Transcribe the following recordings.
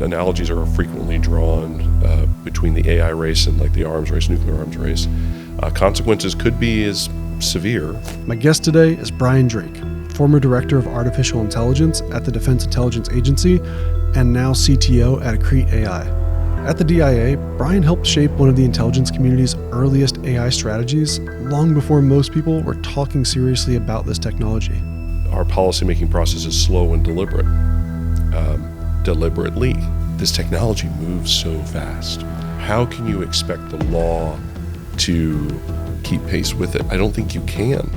Analogies are frequently drawn between the AI race and like the arms race, nuclear arms race. Consequences could be as severe. My guest today is Brian Drake, former Director of Artificial Intelligence at the Defense Intelligence Agency and now CTO at Accrete AI. At the DIA, Brian helped shape one of the intelligence community's earliest AI strategies long before most people were talking seriously about this technology. Our policymaking process is slow and deliberate. Deliberately. This technology moves so fast. How can you expect the law to keep pace with it? I don't think you can.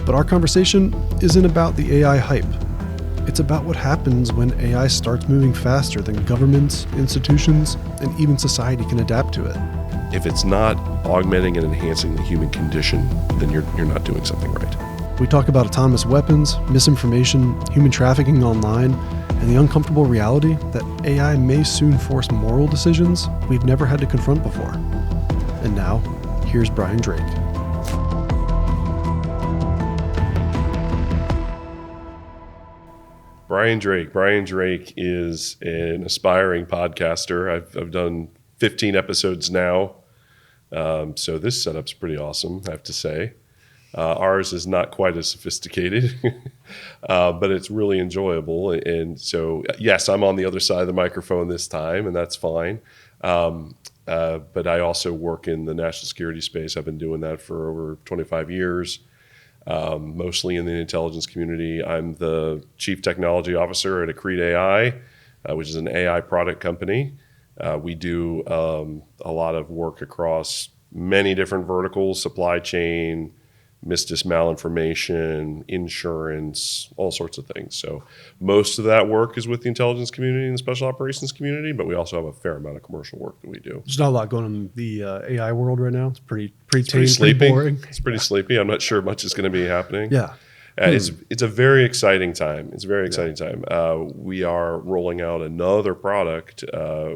But our conversation isn't about the AI hype. It's about what happens when AI starts moving faster than governments, institutions, and even society can adapt to it. If it's not augmenting and enhancing the human condition, then you're not doing something right. We talk about autonomous weapons, misinformation, human trafficking online, and the uncomfortable reality that AI may soon force moral decisions we've never had to confront before. And now, here's Brian Drake. Brian Drake is an aspiring podcaster. I've done 15 episodes now, so this setup's pretty awesome, I have to say. Ours is not quite as sophisticated, but it's really enjoyable. And so, yes, I'm on the other side of the microphone this time, and that's fine. But I also work in the national security space. I've been doing that for over 25 years, mostly in the intelligence community. I'm the Chief Technology Officer at Accrete AI, which is an AI product company. We do a lot of work across many different verticals: supply chain, malinformation, insurance, all sorts of things. So most of that work is with the intelligence community and the special operations community, but we also have a fair amount of commercial work that we do. There's not a lot going on in the AI world right now. It's pretty sleepy. pretty boring. It's pretty sleepy. I'm not sure much is going to be happening. Yeah. It's a very exciting time. It's a very exciting time. We are rolling out another product,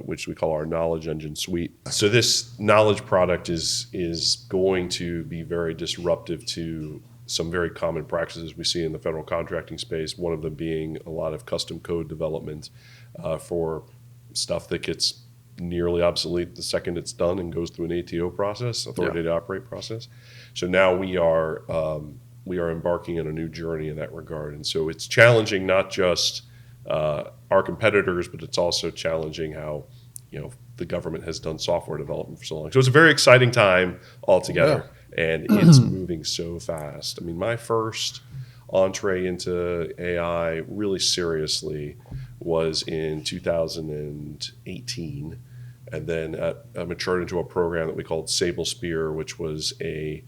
which we call our Knowledge Engine Suite. So this knowledge product is going to be very disruptive to some very common practices we see in the federal contracting space, one of them being a lot of custom code development for stuff that gets nearly obsolete the second it's done and goes through an ATO process, authority to operate process. So now we are embarking on a new journey in that regard. And so it's challenging not just our competitors, but it's also challenging how the government has done software development for so long. So it's a very exciting time altogether, and it's moving so fast. I mean, my first entree into AI really seriously was in 2018, and then I matured into a program that we called Sable Spear, which was a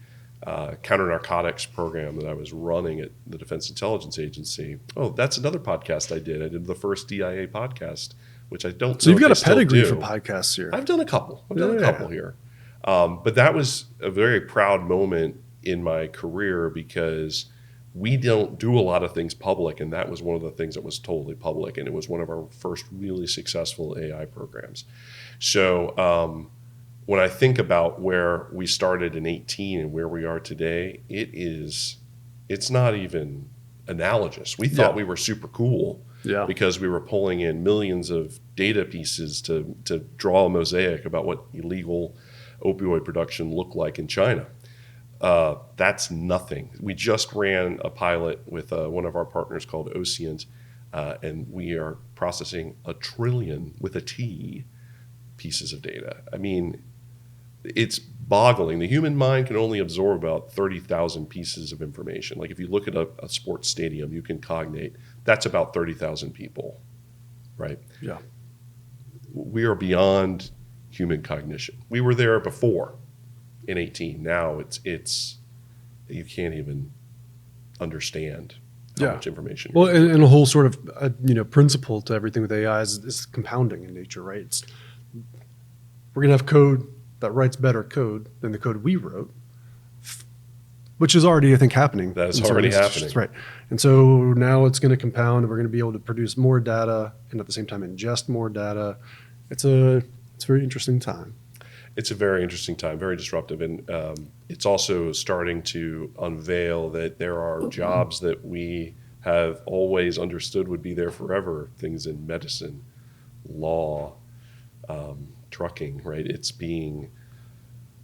counter-narcotics program that I was running at the Defense Intelligence Agency. Oh, that's another podcast I did. I did the first DIA podcast, which I don't So know you've got if a they pedigree still for do. podcasts here. I've done a couple. Here. But that was a very proud moment in my career because we don't do a lot of things public, and that was one of the things that was totally public, and it was one of our first really successful AI programs. So when I think about where we started in 18 and where we are today, it's not even analogous. We thought we were super cool because we were pulling in millions of data pieces to draw a mosaic about what illegal opioid production looked like in China. That's nothing. We just ran a pilot with one of our partners called Ocient, and we are processing 1 trillion with a T pieces of data. I mean, it's boggling. The human mind can only absorb about 30,000 pieces of information. Like if you look at a sports stadium, you can cognate, that's about 30,000 people, right? Yeah. We are beyond human cognition. We were there before in 18. Now it's you can't even understand how much information. Well, and a whole sort of principle to everything with AI is compounding in nature, right? We're gonna have code that writes better code than the code we wrote, which is already, I think, happening. That is already happening. Right. And so now it's going to compound, and we're going to be able to produce more data and at the same time ingest more data. It's a very interesting time. It's a very interesting time, very disruptive. And it's also starting to unveil that there are jobs that we have always understood would be there forever, things in medicine, law trucking, right? It's being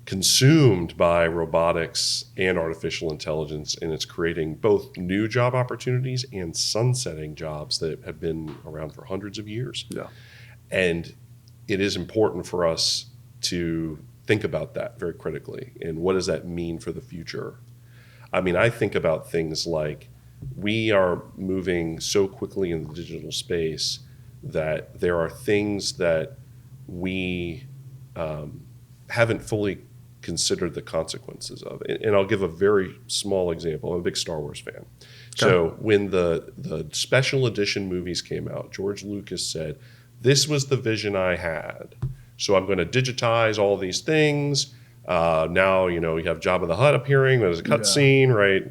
consumed by robotics and artificial intelligence, and it's creating both new job opportunities and sunsetting jobs that have been around for hundreds of years. Yeah. And it is important for us to think about that very critically. And what does that mean for the future? I mean, I think about things like we are moving so quickly in the digital space that there are things that we haven't fully considered the consequences of. And I'll give a very small example. I'm a big Star Wars fan. Okay. So when the special edition movies came out, George Lucas said, this was the vision I had. So I'm going to digitize all these things. Now, you have Jabba the Hutt appearing. There's a cutscene, right?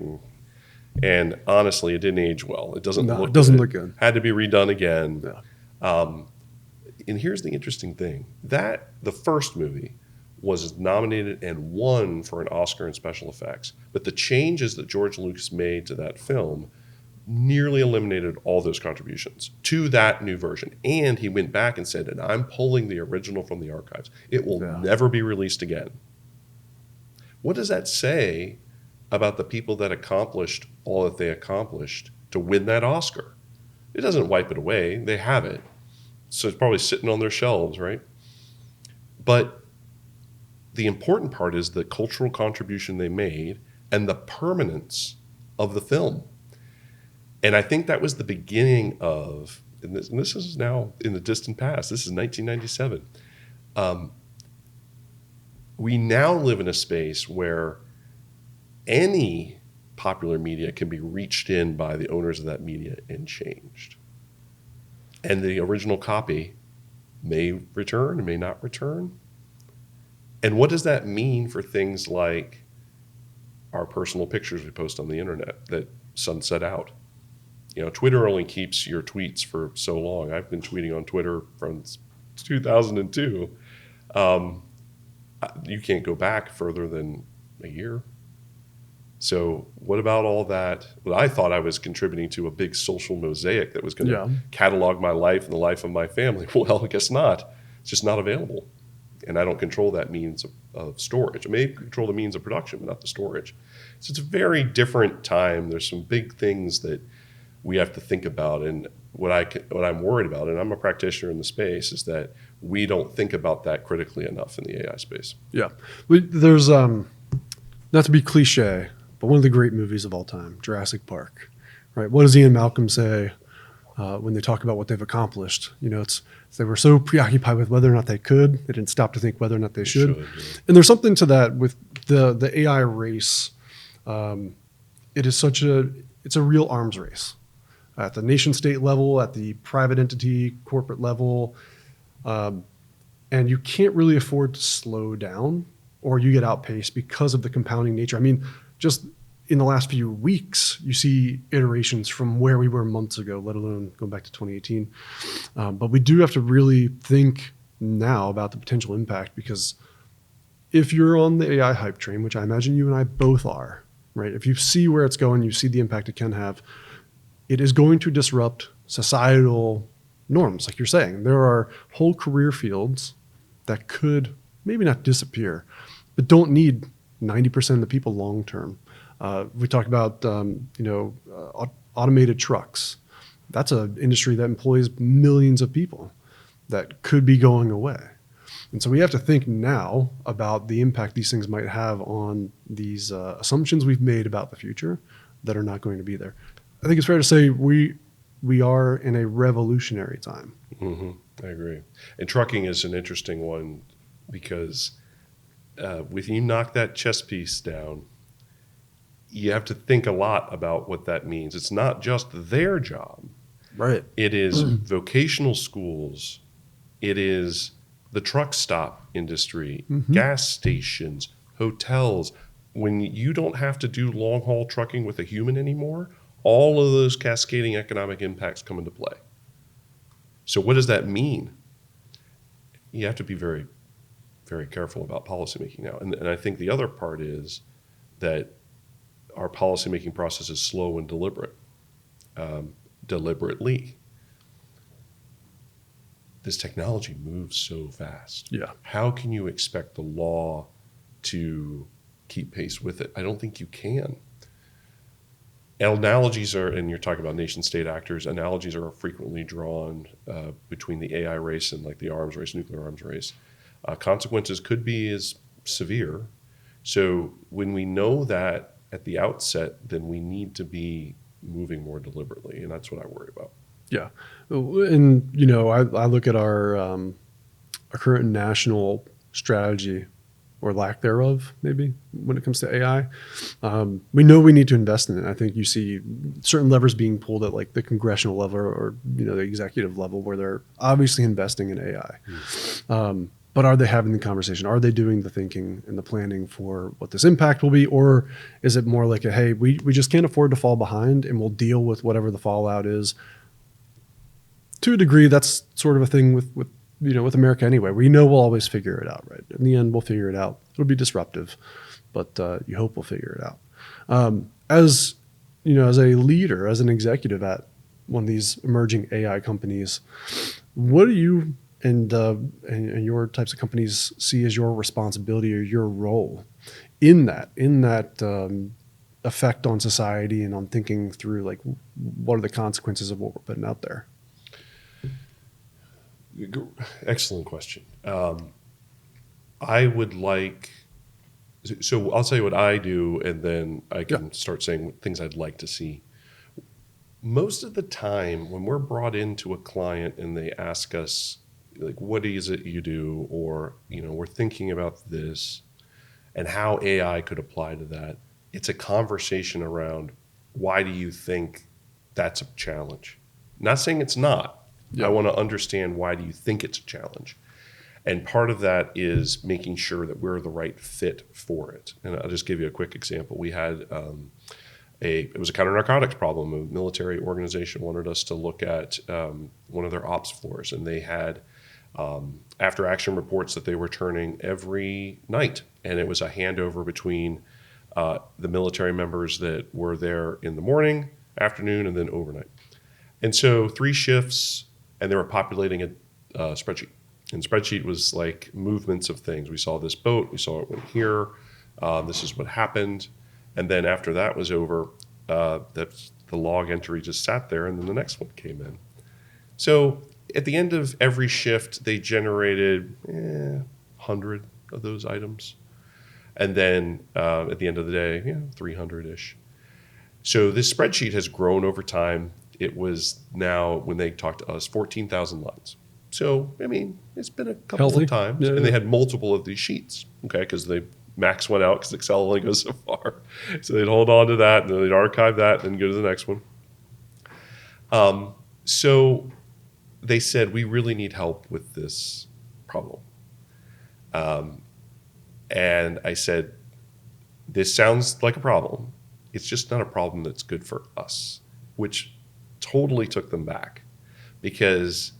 And honestly, it didn't age well. It doesn't look good. Had to be redone again. Yeah. And here's the interesting thing. That the first movie was nominated and won for an Oscar in special effects. But the changes that George Lucas made to that film nearly eliminated all those contributions to that new version. And he went back and said, and I'm pulling the original from the archives. It will never be released again. What does that say about the people that accomplished all that they accomplished to win that Oscar? It doesn't wipe it away. They have it. So it's probably sitting on their shelves, right? But the important part is the cultural contribution they made and the permanence of the film. And I think that was the beginning of, and this is now in the distant past, this is 1997. We now live in a space where any popular media can be reached in by the owners of that media and changed. And the original copy may return, may not return. And what does that mean for things like our personal pictures we post on the internet that sunset out? Twitter only keeps your tweets for so long. I've been tweeting on Twitter from 2002. You can't go back further than a year. So what about all that? Well, I thought I was contributing to a big social mosaic that was going to catalog my life and the life of my family. Well, I guess not. It's just not available. And I don't control that means of storage. I may control the means of production, but not the storage. So it's a very different time. There's some big things that we have to think about. And what I'm worried about, and I'm a practitioner in the space, is that we don't think about that critically enough in the AI space. Yeah. There's, not to be cliche, but one of the great movies of all time, Jurassic Park, right? What does Ian Malcolm say when they talk about what they've accomplished? They were so preoccupied with whether or not they could, they didn't stop to think whether or not they should. Yeah. And there's something to that with the AI race. It's a real arms race at the nation state level, at the private entity, corporate level. And you can't really afford to slow down or you get outpaced because of the compounding nature. I mean, just in the last few weeks, you see iterations from where we were months ago, let alone going back to 2018. But we do have to really think now about the potential impact, because if you're on the AI hype train, which I imagine you and I both are, right? If you see where it's going, you see the impact it can have, it is going to disrupt societal norms. Like you're saying, there are whole career fields that could maybe not disappear, but don't need 90% of the people long term. We talked about automated trucks. That's an industry that employs millions of people that could be going away. And so we have to think now about the impact these things might have on these assumptions we've made about the future that are not going to be there. I think it's fair to say we are in a revolutionary time. Mm-hmm. I agree. And trucking is an interesting one because when you knock that chess piece down, you have to think a lot about what that means. It's not just their job. Right. It is vocational schools. It is the truck stop industry, gas stations, hotels. When you don't have to do long-haul trucking with a human anymore, all of those cascading economic impacts come into play. So what does that mean? You have to be very, very careful about policymaking now. And I think the other part is that our policymaking process is slow and deliberately. this technology moves so fast. Yeah. How can you expect the law to keep pace with it? I don't think you can. Analogies are, and you're talking about nation state actors, analogies are frequently drawn between the AI race and like the arms race, nuclear arms race. Consequences could be as severe. So when we know that at the outset, then we need to be moving more deliberately. And that's what I worry about. Yeah. And, you know, I look at our current national strategy or lack thereof, maybe, when it comes to AI. We know we need to invest in it. I think you see certain levers being pulled at like the congressional level or, you know, the executive level where they're obviously investing in AI. But are they having the conversation? Are they doing the thinking and the planning for what this impact will be? Or is it more like, hey, we just can't afford to fall behind and we'll deal with whatever the fallout is? To a degree, that's sort of a thing with America anyway. We know we'll always figure it out, right? In the end, we'll figure it out. It'll be disruptive, but you hope we'll figure it out. As you know, as a leader, as an executive at one of these emerging AI companies, what do you and your types of companies see as your responsibility or your role in that effect on society and on thinking through like what are the consequences of what we're putting out there? Excellent question. I would like, so I'll tell you what I do, and then I can start saying things I'd like to see. Most of the time, when we're brought into a client and they ask us, like, what is it you do? Or, you know, we're thinking about this and how AI could apply to that. It's a conversation around why do you think that's a challenge? Not saying it's not. Yeah. I want to understand why do you think it's a challenge? And part of that is making sure that we're the right fit for it. And I'll just give you a quick example. We had it was a counter-narcotics problem. A military organization wanted us to look at one of their ops floors, and they had after-action reports that they were turning every night. And it was a handover between the military members that were there in the morning, afternoon, and then overnight. And so 3 shifts, and they were populating a spreadsheet. And spreadsheet was like movements of things. We saw this boat, we saw it went here, this is what happened. And then after that was over, the log entry just sat there, and then the next one came in. So at the end of every shift, they generated 100 of those items. And then at the end of the day, 300-ish. So this spreadsheet has grown over time. It was now, when they talked to us, 14,000 lines. So, I mean, it's been a couple of times. Yeah, and they had multiple of these sheets, okay, because the max went out because Excel only goes so far. So they'd hold on to that, and then they'd archive that, and then go to the next one. So they said, we really need help with this problem. And I said, this sounds like a problem. It's just not a problem that's good for us, which totally took them back, because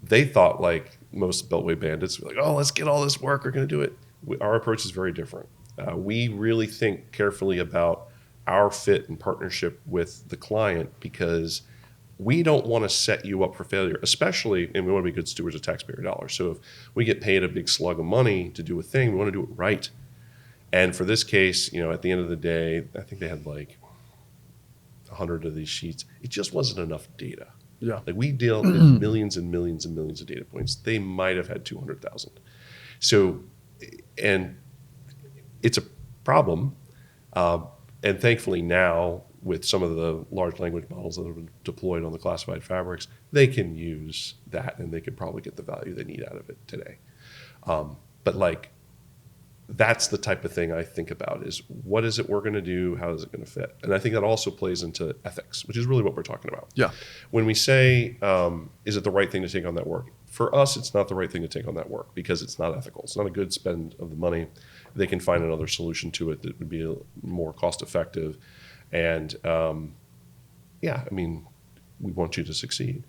they thought, like most Beltway bandits, like, oh, let's get all this work, we're going to do it. Our approach is very different. We really think carefully about our fit and partnership with the client, because we don't want to set you up for failure, especially, and we want to be good stewards of taxpayer dollars. So if we get paid a big slug of money to do a thing, we want to do it right. And for this case, you know, at the end of the day, I think they had like 100 of these sheets. It just wasn't enough data. Yeah. Like, we deal in millions and millions and millions of data points. They might have had 200,000. So, and it's a problem. And thankfully now, with some of the large language models that have been deployed on the classified fabrics, they can use that, and they could probably get the value they need out of it today. But like, that's the type of thing I think about, is what is it we're going to do? How is it going to fit? And I think that also plays into ethics, which is really what we're talking about. Yeah. When we say, is it the right thing to take on that work? For us, it's not the right thing to take on that work, because it's not ethical. It's not a good spend of the money. They can find another solution to it that would be more cost effective. And I mean, we want you to succeed.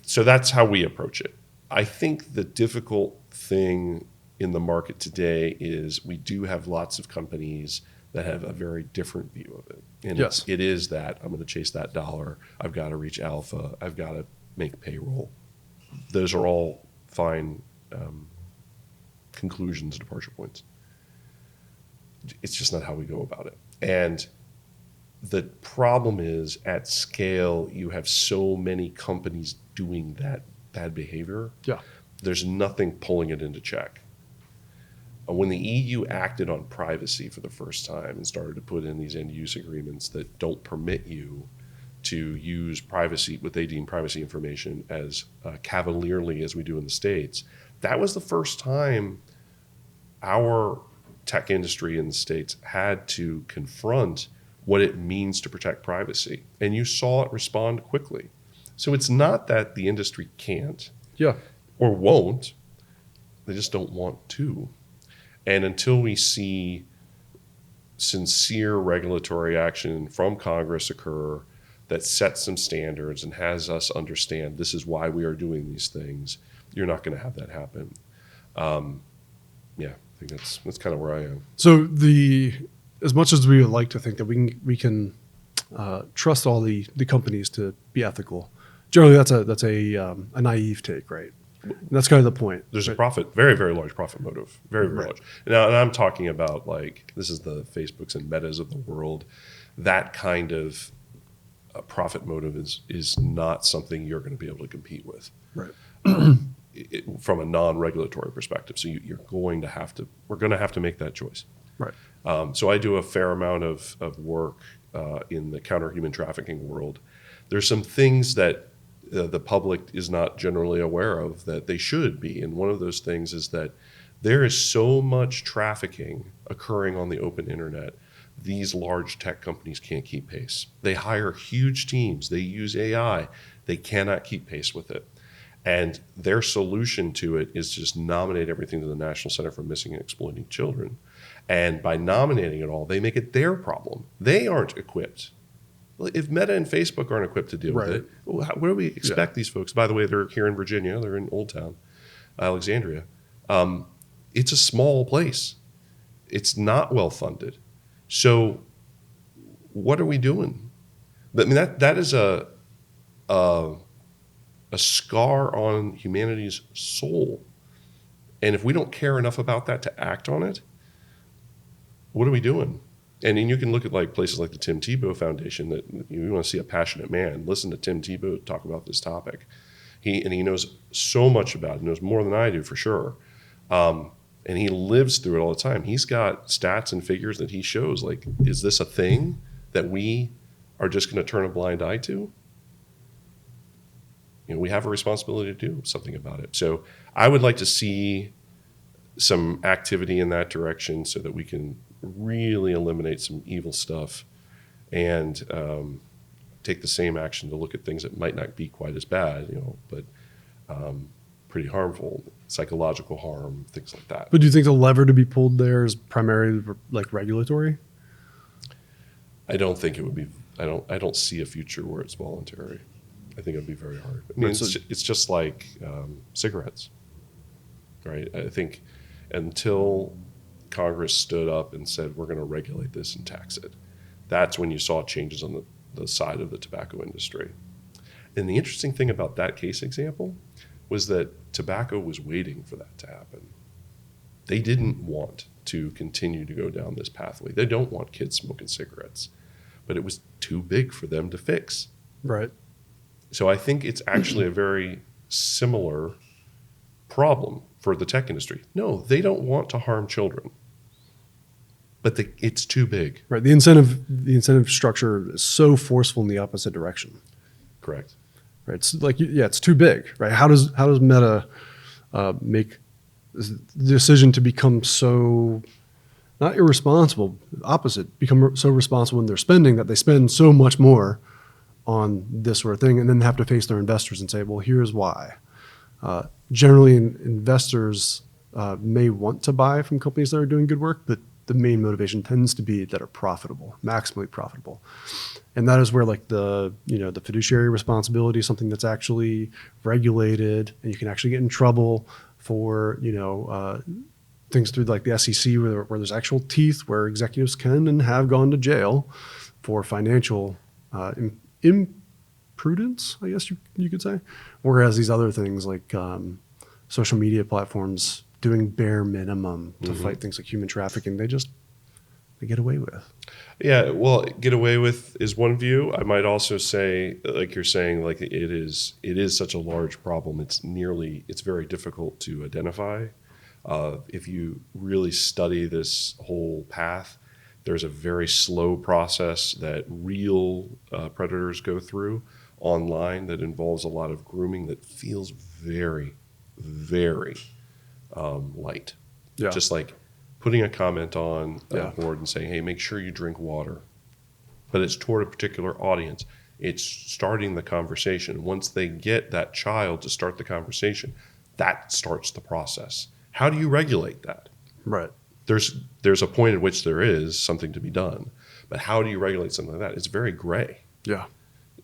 So that's how we approach it. I think the difficult thing in the market today is we do have lots of companies that have a very different view of it. And yes, it is that I'm going to chase that dollar. I've got to reach alpha. I've got to make payroll. those are all fine conclusions, departure points. It's just not how we go about it. And the problem is, at scale, you have so many companies doing that bad behavior. Yeah. There's nothing pulling it into check. When the EU acted on privacy for the first time and started to put in these end-use agreements that don't permit you to use privacy, what they deem privacy information, as cavalierly as we do in the States, that was the first time our tech industry in the States had to confront what it means to protect privacy. And you saw it respond quickly. So it's not that the industry can't or won't, they just don't want to. And until we see sincere regulatory action from Congress occur that sets some standards and has us understand this is why we are doing these things, you're not going to have that happen. I think that's kind of where I am. So as much as we would like to think that we can trust all the companies to be ethical, generally that's a naive take, right? And that's kind of the point. There's a very, very large profit motive, very, very large. Now, and I'm talking about, like, this is the Facebooks and Metas of the world. That kind of profit motive is not something you're going to be able to compete with, right? From a non-regulatory perspective. So we're going to have to make that choice. Right. So I do a fair amount of work in the counter-human trafficking world. There's some things that the public is not generally aware of that they should be. And one of those things is that there is so much trafficking occurring on the open internet, these large tech companies can't keep pace. They hire huge teams. They use AI. They cannot keep pace with it. And their solution to it is just nominate everything to the National Center for Missing and Exploiting Children. And by nominating it all, they make it their problem. They aren't equipped. If Meta and Facebook aren't equipped to deal with it, where do we expect these folks? By the way, they're here in Virginia. They're in Old Town, Alexandria. It's a small place. It's not well funded. So what are we doing? I mean, that is a scar on humanity's soul. And if we don't care enough about that to act on it, what are we doing? And then you can look at like places like the Tim Tebow Foundation that you want to see a passionate man. Listen to Tim Tebow talk about this topic. He knows so much about it. He knows more than I do for sure. And he lives through it all the time. He's got stats and figures that he shows. Like, is this a thing that we are just going to turn a blind eye to? We have a responsibility to do something about it. So I would like to see some activity in that direction so that we can really eliminate some evil stuff and take the same action to look at things that might not be quite as bad, but pretty harmful, psychological harm, things like that. But do you think the lever to be pulled there is primarily like regulatory? I don't think it would be. I don't see a future where it's voluntary. I think it'd be very hard. I mean, it's just like cigarettes, right? I think until Congress stood up and said, we're going to regulate this and tax it, that's when you saw changes on the side of the tobacco industry. And the interesting thing about that case example was that tobacco was waiting for that to happen. They didn't want to continue to go down this pathway. They don't want kids smoking cigarettes, but it was too big for them to fix. Right. So I think it's actually a very similar problem for the tech industry. No, they don't want to harm children, but it's too big. Right. The incentive structure is so forceful in the opposite direction. Correct. Right. It's like, it's too big. Right. How does Meta make the decision to become so not irresponsible, opposite, become so responsible in their spending that they spend so much more on this sort of thing, and then have to face their investors and say, well, here's why. Generally, investors may want to buy from companies that are doing good work, but the main motivation tends to be that are profitable, maximally profitable. And that is where like the fiduciary responsibility is something that's actually regulated, and you can actually get in trouble for, things through like the SEC where there's actual teeth, where executives can and have gone to jail for financial prudence, I guess you could say. Whereas these other things like social media platforms doing bare minimum to fight things like human trafficking, they get away with. Yeah, well, get away with is one view. I might also say, like you're saying, like it is such a large problem. It's very difficult to identify. If you really study this whole path, there's a very slow process that real predators go through online that involves a lot of grooming that feels very, very light. Yeah. Just like putting a comment on a Yeah. board and saying, hey, make sure you drink water. But it's toward a particular audience. It's starting the conversation. Once they get that child to start the conversation, that starts the process. How do you regulate that? Right. There's a point at which there is something to be done. But how do you regulate something like that? It's very gray. Yeah.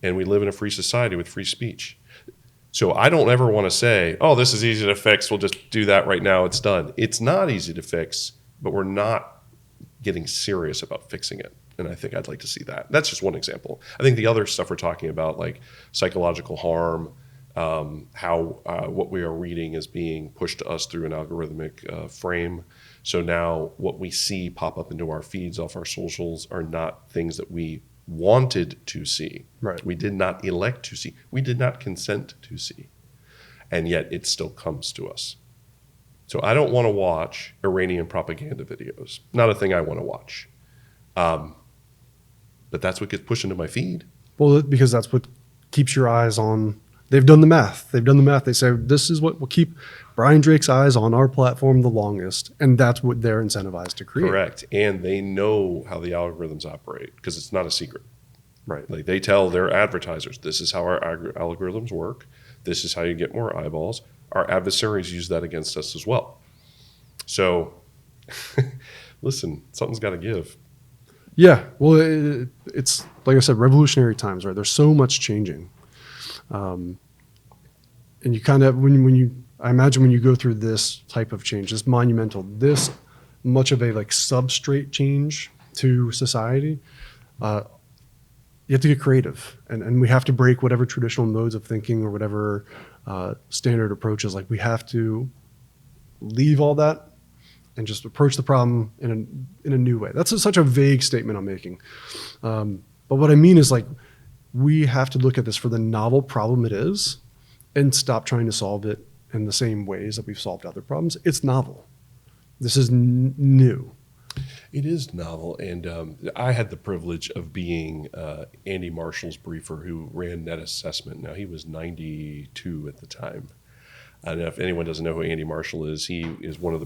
And we live in a free society with free speech. So I don't ever want to say, oh, this is easy to fix. We'll just do that right now. It's done. It's not easy to fix, but we're not getting serious about fixing it. And I think I'd like to see that. That's just one example. I think the other stuff we're talking about, like psychological harm, how what we are reading is being pushed to us through an algorithmic frame. So now what we see pop up into our feeds off our socials are not things that we wanted to see. Right. We did not elect to see. We did not consent to see. And yet it still comes to us. So I don't want to watch Iranian propaganda videos. Not a thing I want to watch. But that's what gets pushed into my feed. Well, because that's what keeps your eyes on. They've done the math. They say this is what will keep Brian Drake's eyes on our platform the longest. And that's what they're incentivized to create. Correct. And they know how the algorithms operate because it's not a secret. Right. Like they tell their advertisers, this is how our algorithms work. This is how you get more eyeballs. Our adversaries use that against us as well. So, listen, something's got to give. Yeah. Well, it's like I said, revolutionary times, right? There's so much changing. And you kind of, I imagine when you go through this type of change, this monumental, this much of a like substrate change to society, you have to get creative, and we have to break whatever traditional modes of thinking or whatever standard approaches. Like we have to leave all that and just approach the problem in a new way. That's such a vague statement I'm making. But what I mean is like we have to look at this for the novel problem it is and stop trying to solve it in the same ways that we've solved other problems. It's novel. This is new. It is novel, and I had the privilege of being Andy Marshall's briefer who ran Net Assessment. Now, he was 92 at the time. And if anyone doesn't know who Andy Marshall is, he is was one of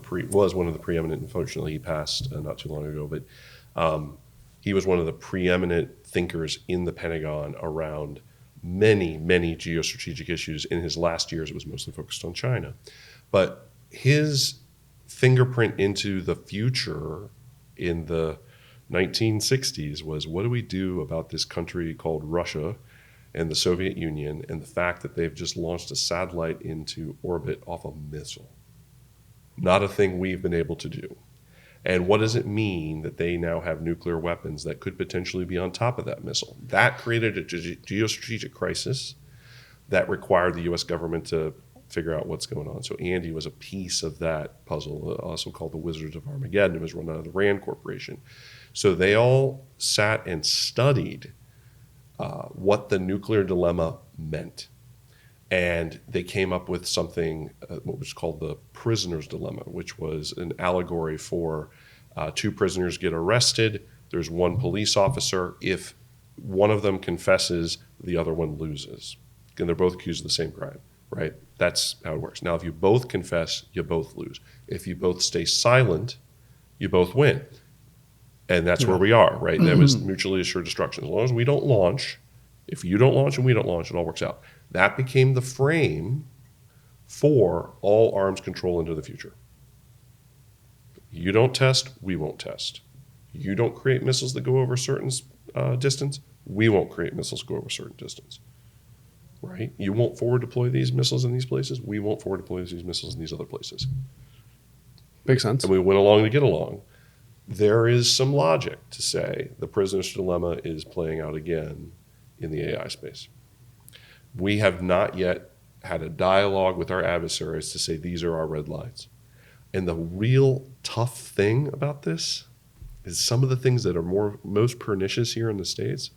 the preeminent, unfortunately he passed not too long ago, but he was one of the preeminent thinkers in the Pentagon around many, many geostrategic issues. In his last years, it was mostly focused on China. But his fingerprint into the future in the 1960s was, what do we do about this country called Russia and the Soviet Union and the fact that they've just launched a satellite into orbit off a missile? Not a thing we've been able to do. And what does it mean that they now have nuclear weapons that could potentially be on top of that missile? That created a geostrategic crisis that required the U.S. government to figure out what's going on. So Andy was a piece of that puzzle, also called the Wizards of Armageddon. It was run out of the Rand Corporation. So they all sat and studied what the nuclear dilemma meant. And they came up with something, what was called the prisoner's dilemma, which was an allegory for two prisoners get arrested. There's one police officer. If one of them confesses, the other one loses. And they're both accused of the same crime, right? That's how it works. Now, if you both confess, you both lose. If you both stay silent, you both win. And that's where we are, right? That was mutually assured destruction. As long as we don't launch, if you don't launch and we don't launch, it all works out. That became the frame for all arms control into the future. You don't test, we won't test. You don't create missiles that go over a certain distance, we won't create missiles that go over a certain distance. Right? You won't forward deploy these missiles in these places, we won't forward deploy these missiles in these other places. Makes sense. And we went along to get along. There is some logic to say the prisoner's dilemma is playing out again in the AI space. We have not yet had a dialogue with our adversaries to say these are our red lines. And the real tough thing about this is some of the things that are most pernicious here in the States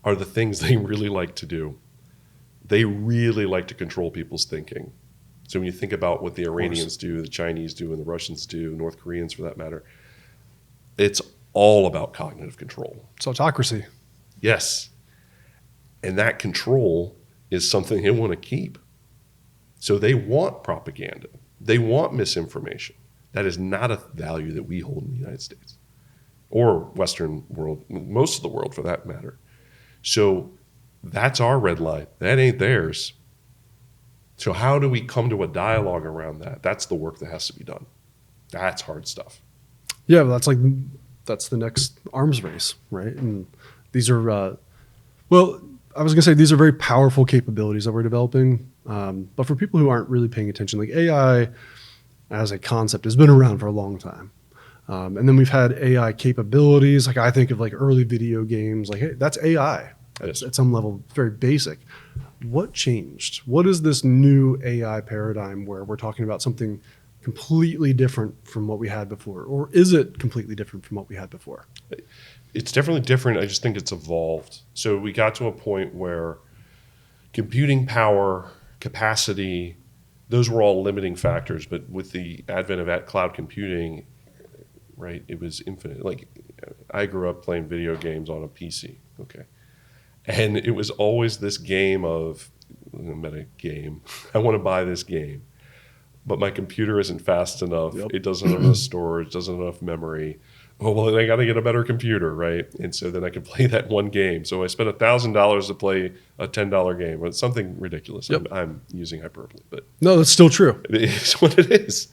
are the things they really like to do. They really like to control people's thinking. So when you think about what the Iranians do, the Chinese do, and the Russians do, North Koreans for that matter, it's all about cognitive control. It's autocracy. Yes. And that control is something they want to keep. So they want propaganda. They want misinformation. That is not a value that we hold in the United States or Western world, most of the world for that matter. So that's our red line. That ain't theirs. So how do we come to a dialogue around that? That's the work that has to be done. That's hard stuff. Yeah, that's the next arms race, right? And these are, I was going to say these are very powerful capabilities that we're developing. But for people who aren't really paying attention, like AI as a concept has been around for a long time. And then we've had AI capabilities. Like I think of like early video games, like, hey, that's AI. Yes. At some level, very basic. What changed? What is this new AI paradigm where we're talking about something completely different from what we had before? Or is it completely different from what we had before? It's definitely different. I just think it's evolved. So we got to a point where computing power, capacity, those were all limiting factors. But with the advent of cloud computing, right, it was infinite. Like I grew up playing video games on a PC, okay? And it was always this game of, meta game, I want to buy this game, but my computer isn't fast enough. Yep. It doesn't have enough storage, doesn't have enough memory. Oh, well, I got to get a better computer, right? And so then I could play that one game. So I spent $1,000 to play a $10 game. It's something ridiculous. Yep. I'm using hyperbole, but No, that's still true. it is what it is.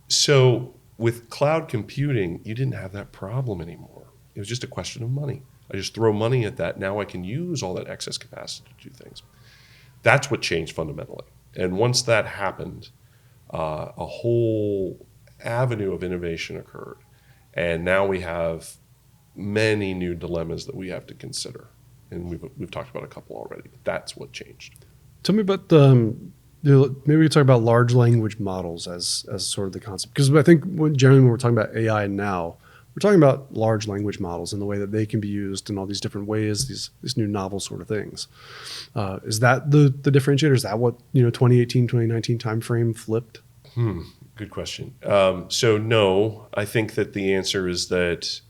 So with cloud computing, you didn't have that problem anymore. It was just a question of money. I just throw money at that. Now I can use all that excess capacity to do things. That's what changed fundamentally. And once that happened, a whole avenue of innovation occurred. And now we have many new dilemmas that we have to consider. And we've talked about a couple already. But that's what changed. Tell me about maybe we could talk about large language models as sort of the concept. Because I think generally when we're talking about AI now, we're talking about large language models and the way that they can be used in all these different ways, these new novel sort of things. Is that the differentiator? Is that what 2018, 2019 timeframe flipped? Good question. So no, I think that the answer is that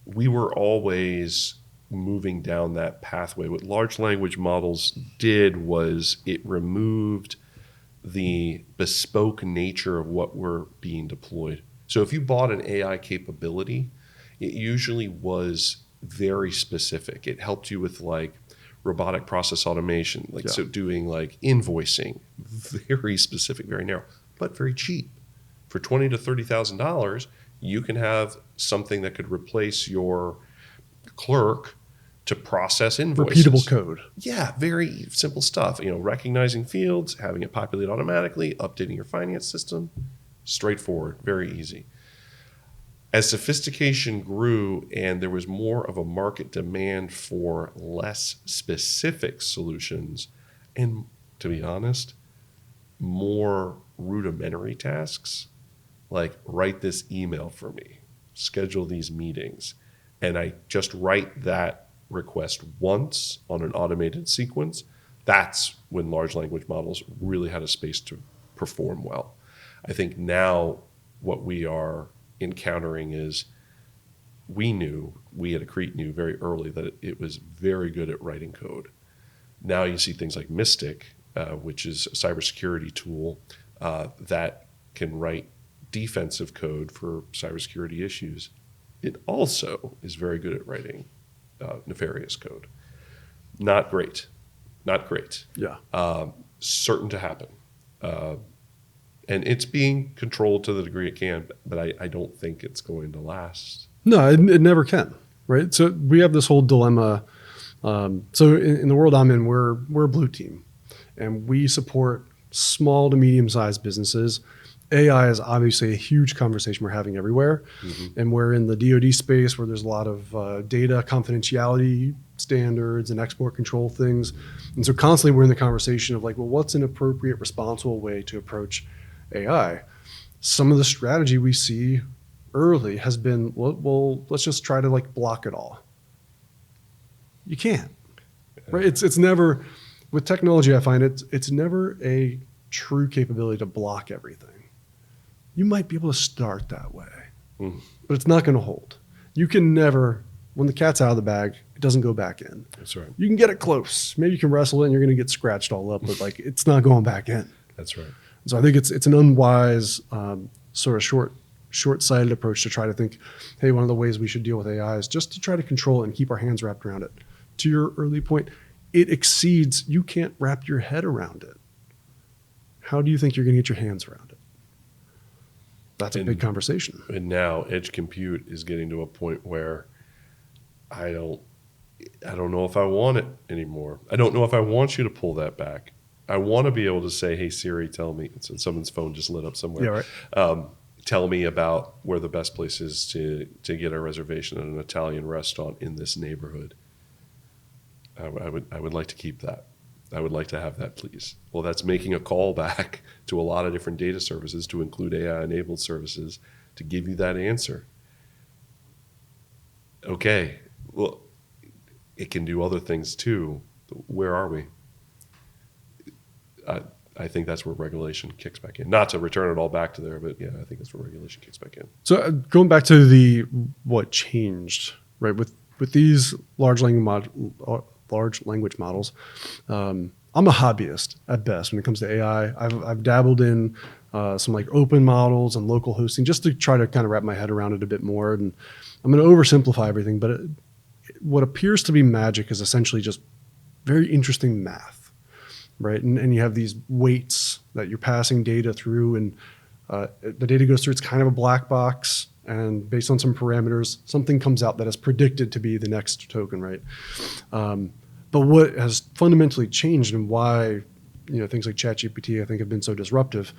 we were always moving down that pathway. What large language models did was it removed the bespoke nature of what were being deployed. So if you bought an AI capability, it usually was very specific. It helped you with like robotic process automation, so doing like invoicing, very specific, very narrow, but very cheap. For $20,000 to $30,000, you can have something that could replace your clerk to process invoices. Repeatable code. Yeah, very simple stuff. Recognizing fields, having it populate automatically, updating your finance system. Straightforward, very easy. As sophistication grew and there was more of a market demand for less specific solutions, and to be honest, more rudimentary tasks, like write this email for me, schedule these meetings, and I just write that request once on an automated sequence, that's when large language models really had a space to perform well. I think now what we are encountering is we at Accrete knew very early that it was very good at writing code. Now you see things like Mystic, which is a cybersecurity tool that can write defensive code for cybersecurity issues. It also is very good at writing nefarious code. Not great. Yeah. Certain to happen. And it's being controlled to the degree it can, but I don't think it's going to last. No, it never can, right? So we have this whole dilemma. So in the world I'm in, we're a blue team, and we support small to medium-sized businesses. AI is obviously a huge conversation we're having everywhere, and we're in the DoD space where there's a lot of data confidentiality standards and export control things. And so constantly we're in the conversation of like, well, what's an appropriate, responsible way to approach AI? Some of the strategy we see early has been, well, let's just try to like block it all. You can't, right? It's never, with technology, I find it's never a true capability to block everything. You might be able to start that way, but it's not going to hold. You can never, when the cat's out of the bag, it doesn't go back in. That's right. You can get it close. Maybe you can wrestle it and you're going to get scratched all up, but like it's not going back in. That's right. So I think it's an unwise, sort of short-sighted approach to try to think, hey, one of the ways we should deal with AI is just to try to control it and keep our hands wrapped around it. To your early point, it exceeds, you can't wrap your head around it. How do you think you're going to get your hands around it? That's a big conversation. And now edge compute is getting to a point where I don't know if I want it anymore. I don't know if I want you to pull that back. I want to be able to say, hey, Siri, tell me. So someone's phone just lit up somewhere. Yeah, right. Tell me about where the best place is to get a reservation at an Italian restaurant in this neighborhood. I would like to keep that. I would like to have that, please. Well, that's making a call back to a lot of different data services to include AI-enabled services to give you that answer. Okay, well, it can do other things too. Where are we? I think that's where regulation kicks back in. Not to return it all back to there, but yeah, I think that's where regulation kicks back in. So going back to what changed, right, with these large language models, I'm a hobbyist at best when it comes to AI. I've dabbled in some like open models and local hosting just to try to kind of wrap my head around it a bit more. And I'm going to oversimplify everything, but what appears to be magic is essentially just very interesting math, right? And you have these weights that you're passing data through, and the data goes through. It's kind of a black box, and based on some parameters, something comes out that is predicted to be the next token, right? But what has fundamentally changed and why things like ChatGPT I think have been so disruptive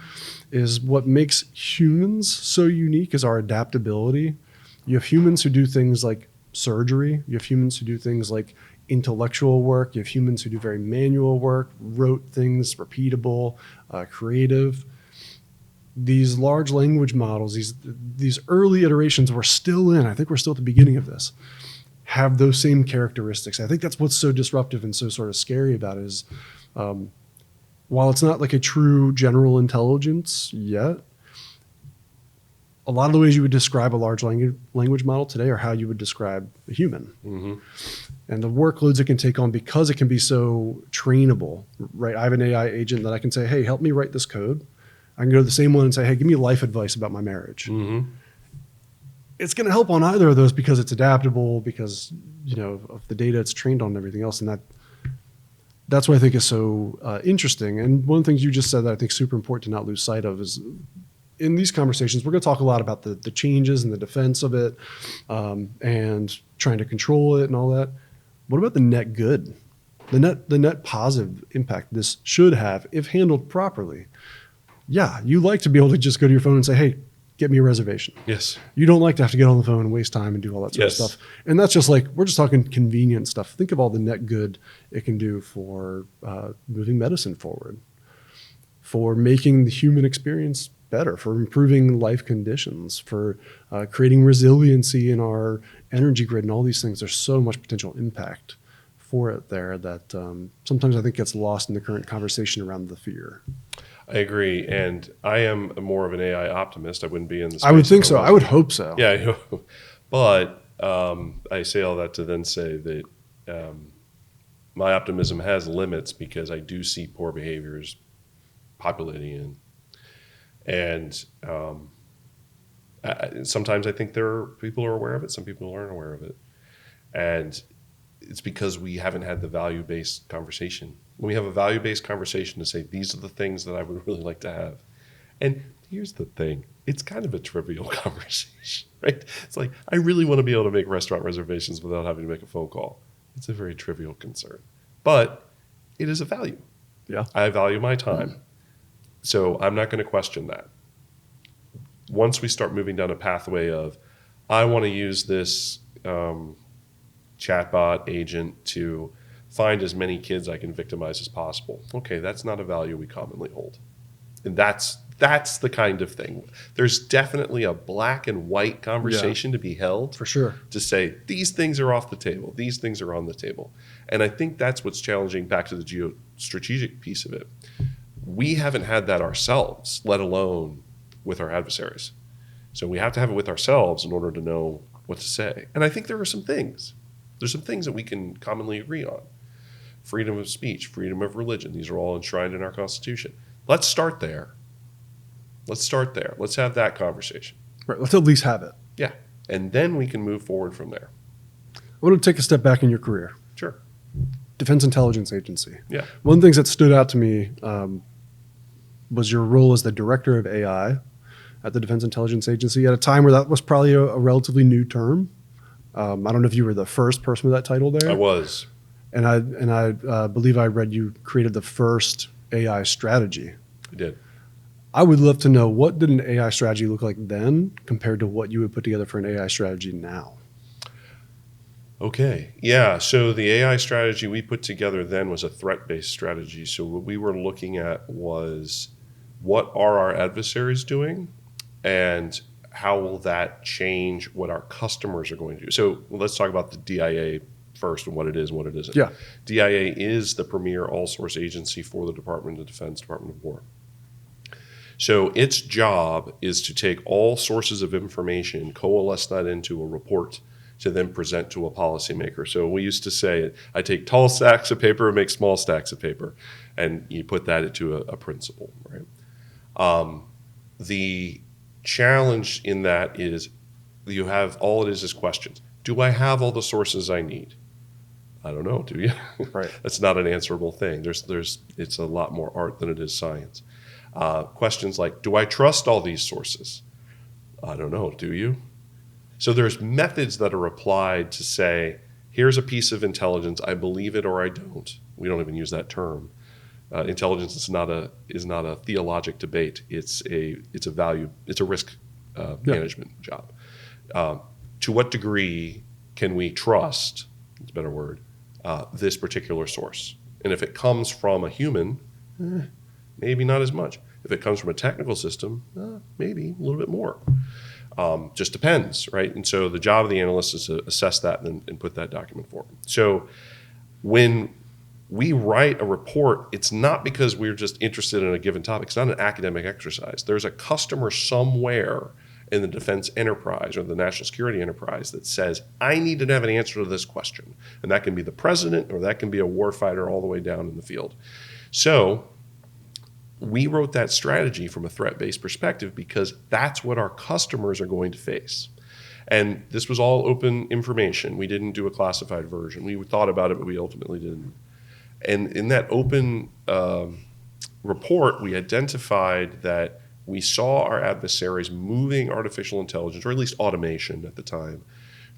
is what makes humans so unique is our adaptability. You have humans who do things like surgery. You have humans who do things like intellectual work. You have humans who do very manual work, wrote things, repeatable, creative. These large language models, these early iterations we're still in, I think we're still at the beginning of this, have those same characteristics. I think that's what's so disruptive and so sort of scary about it is while it's not like a true general intelligence yet, a lot of the ways you would describe a large language model today are how you would describe a human. Mm-hmm. And the workloads it can take on because it can be so trainable, right? I have an AI agent that I can say, hey, help me write this code. I can go to the same one and say, hey, give me life advice about my marriage. Mm-hmm. It's going to help on either of those because it's adaptable, because of the data it's trained on and everything else. And that's what I think is so interesting. And one of the things you just said that I think is super important to not lose sight of is in these conversations, we're going to talk a lot about the changes and the defense of it and trying to control it and all that. What about the net good, the net positive impact this should have if handled properly? Yeah, you like to be able to just go to your phone and say, hey, get me a reservation. Yes. You don't like to have to get on the phone and waste time and do all that sort of stuff. And that's just like, we're just talking convenient stuff. Think of all the net good it can do for moving medicine forward, for making the human experience better, for improving life conditions, for creating resiliency in our energy grid and all these things. There's so much potential impact for it there that sometimes I think gets lost in the current conversation around the fear. I agree, and I am more of an AI optimist. I wouldn't be in the space. I would think so. I would hope so. Yeah, but I say all that to then say that my optimism has limits because I do see poor behaviors populating in. And sometimes I think people are aware of it. Some people aren't aware of it. And it's because we haven't had the value-based conversation. When we have a value-based conversation to say, these are the things that I would really like to have. And here's the thing. It's kind of a trivial conversation, right? It's like, I really want to be able to make restaurant reservations without having to make a phone call. It's a very trivial concern. But it is a value. Yeah. I value my time. So I'm not going to question that. Once we start moving down a pathway of, I want to use this chatbot agent to find as many kids I can victimize as possible. Okay, that's not a value we commonly hold. And that's the kind of thing. There's definitely a black and white conversation to be held. For sure. To say, these things are off the table. These things are on the table. And I think that's what's challenging back to the geostrategic piece of it. We haven't had that ourselves, let alone with our adversaries. So we have to have it with ourselves in order to know what to say. And I think there are some things. There's some things that we can commonly agree on. Freedom of speech, freedom of religion. These are all enshrined in our Constitution. Let's start there. Let's have that conversation. Right. Let's at least have it. Yeah. And then we can move forward from there. I want to take a step back in your career. Sure. Defense Intelligence Agency. Yeah. One of the things that stood out to me was your role as the director of AI at the Defense Intelligence Agency at a time where that was probably a relatively new term. I don't know if you were the first person with that title there. I was. And I believe I read you created the first AI strategy. I did. I would love to know, what did an AI strategy look like then compared to what you would put together for an AI strategy now? Okay. Yeah. So the AI strategy we put together then was a threat-based strategy. So what we were looking at was, what are our adversaries doing and how will that change what our customers are going to do? So let's talk about the DIA first and what it is and what it isn't. Yeah. DIA is the premier all-source agency for the Department of Defense, Department of War. So its job is to take all sources of information, coalesce that into a report to then present to a policymaker. So we used to say, I take tall stacks of paper and make small stacks of paper, and you put that into a principle, right? The challenge in that is you have, all it is questions. Do I have all the sources I need? I don't know, do you? Right. That's not an answerable thing. It's a lot more art than it is science. Questions like, do I trust all these sources? I don't know, do you? So there's methods that are applied to say, here's a piece of intelligence, I believe it or I don't. We don't even use that term. Intelligence is not a theologic debate. It's a value, it's a risk management job. To what degree can we trust, it's a better word, this particular source? And if it comes from a human, maybe not as much. If it comes from a technical system, maybe a little bit more. Just depends, right? And so the job of the analyst is to assess that and put that document forward. So when we write a report, it's not because we're just interested in a given topic. It's not an academic exercise. There's a customer somewhere in the defense enterprise or the national security enterprise that says, I need to have an answer to this question. And that can be the president or that can be a warfighter all the way down in the field. So we wrote that strategy from a threat-based perspective because that's what our customers are going to face. And this was all open information. We didn't do a classified version. We thought about it, but we ultimately didn't. And in that open report, we identified that we saw our adversaries moving artificial intelligence, or at least automation at the time,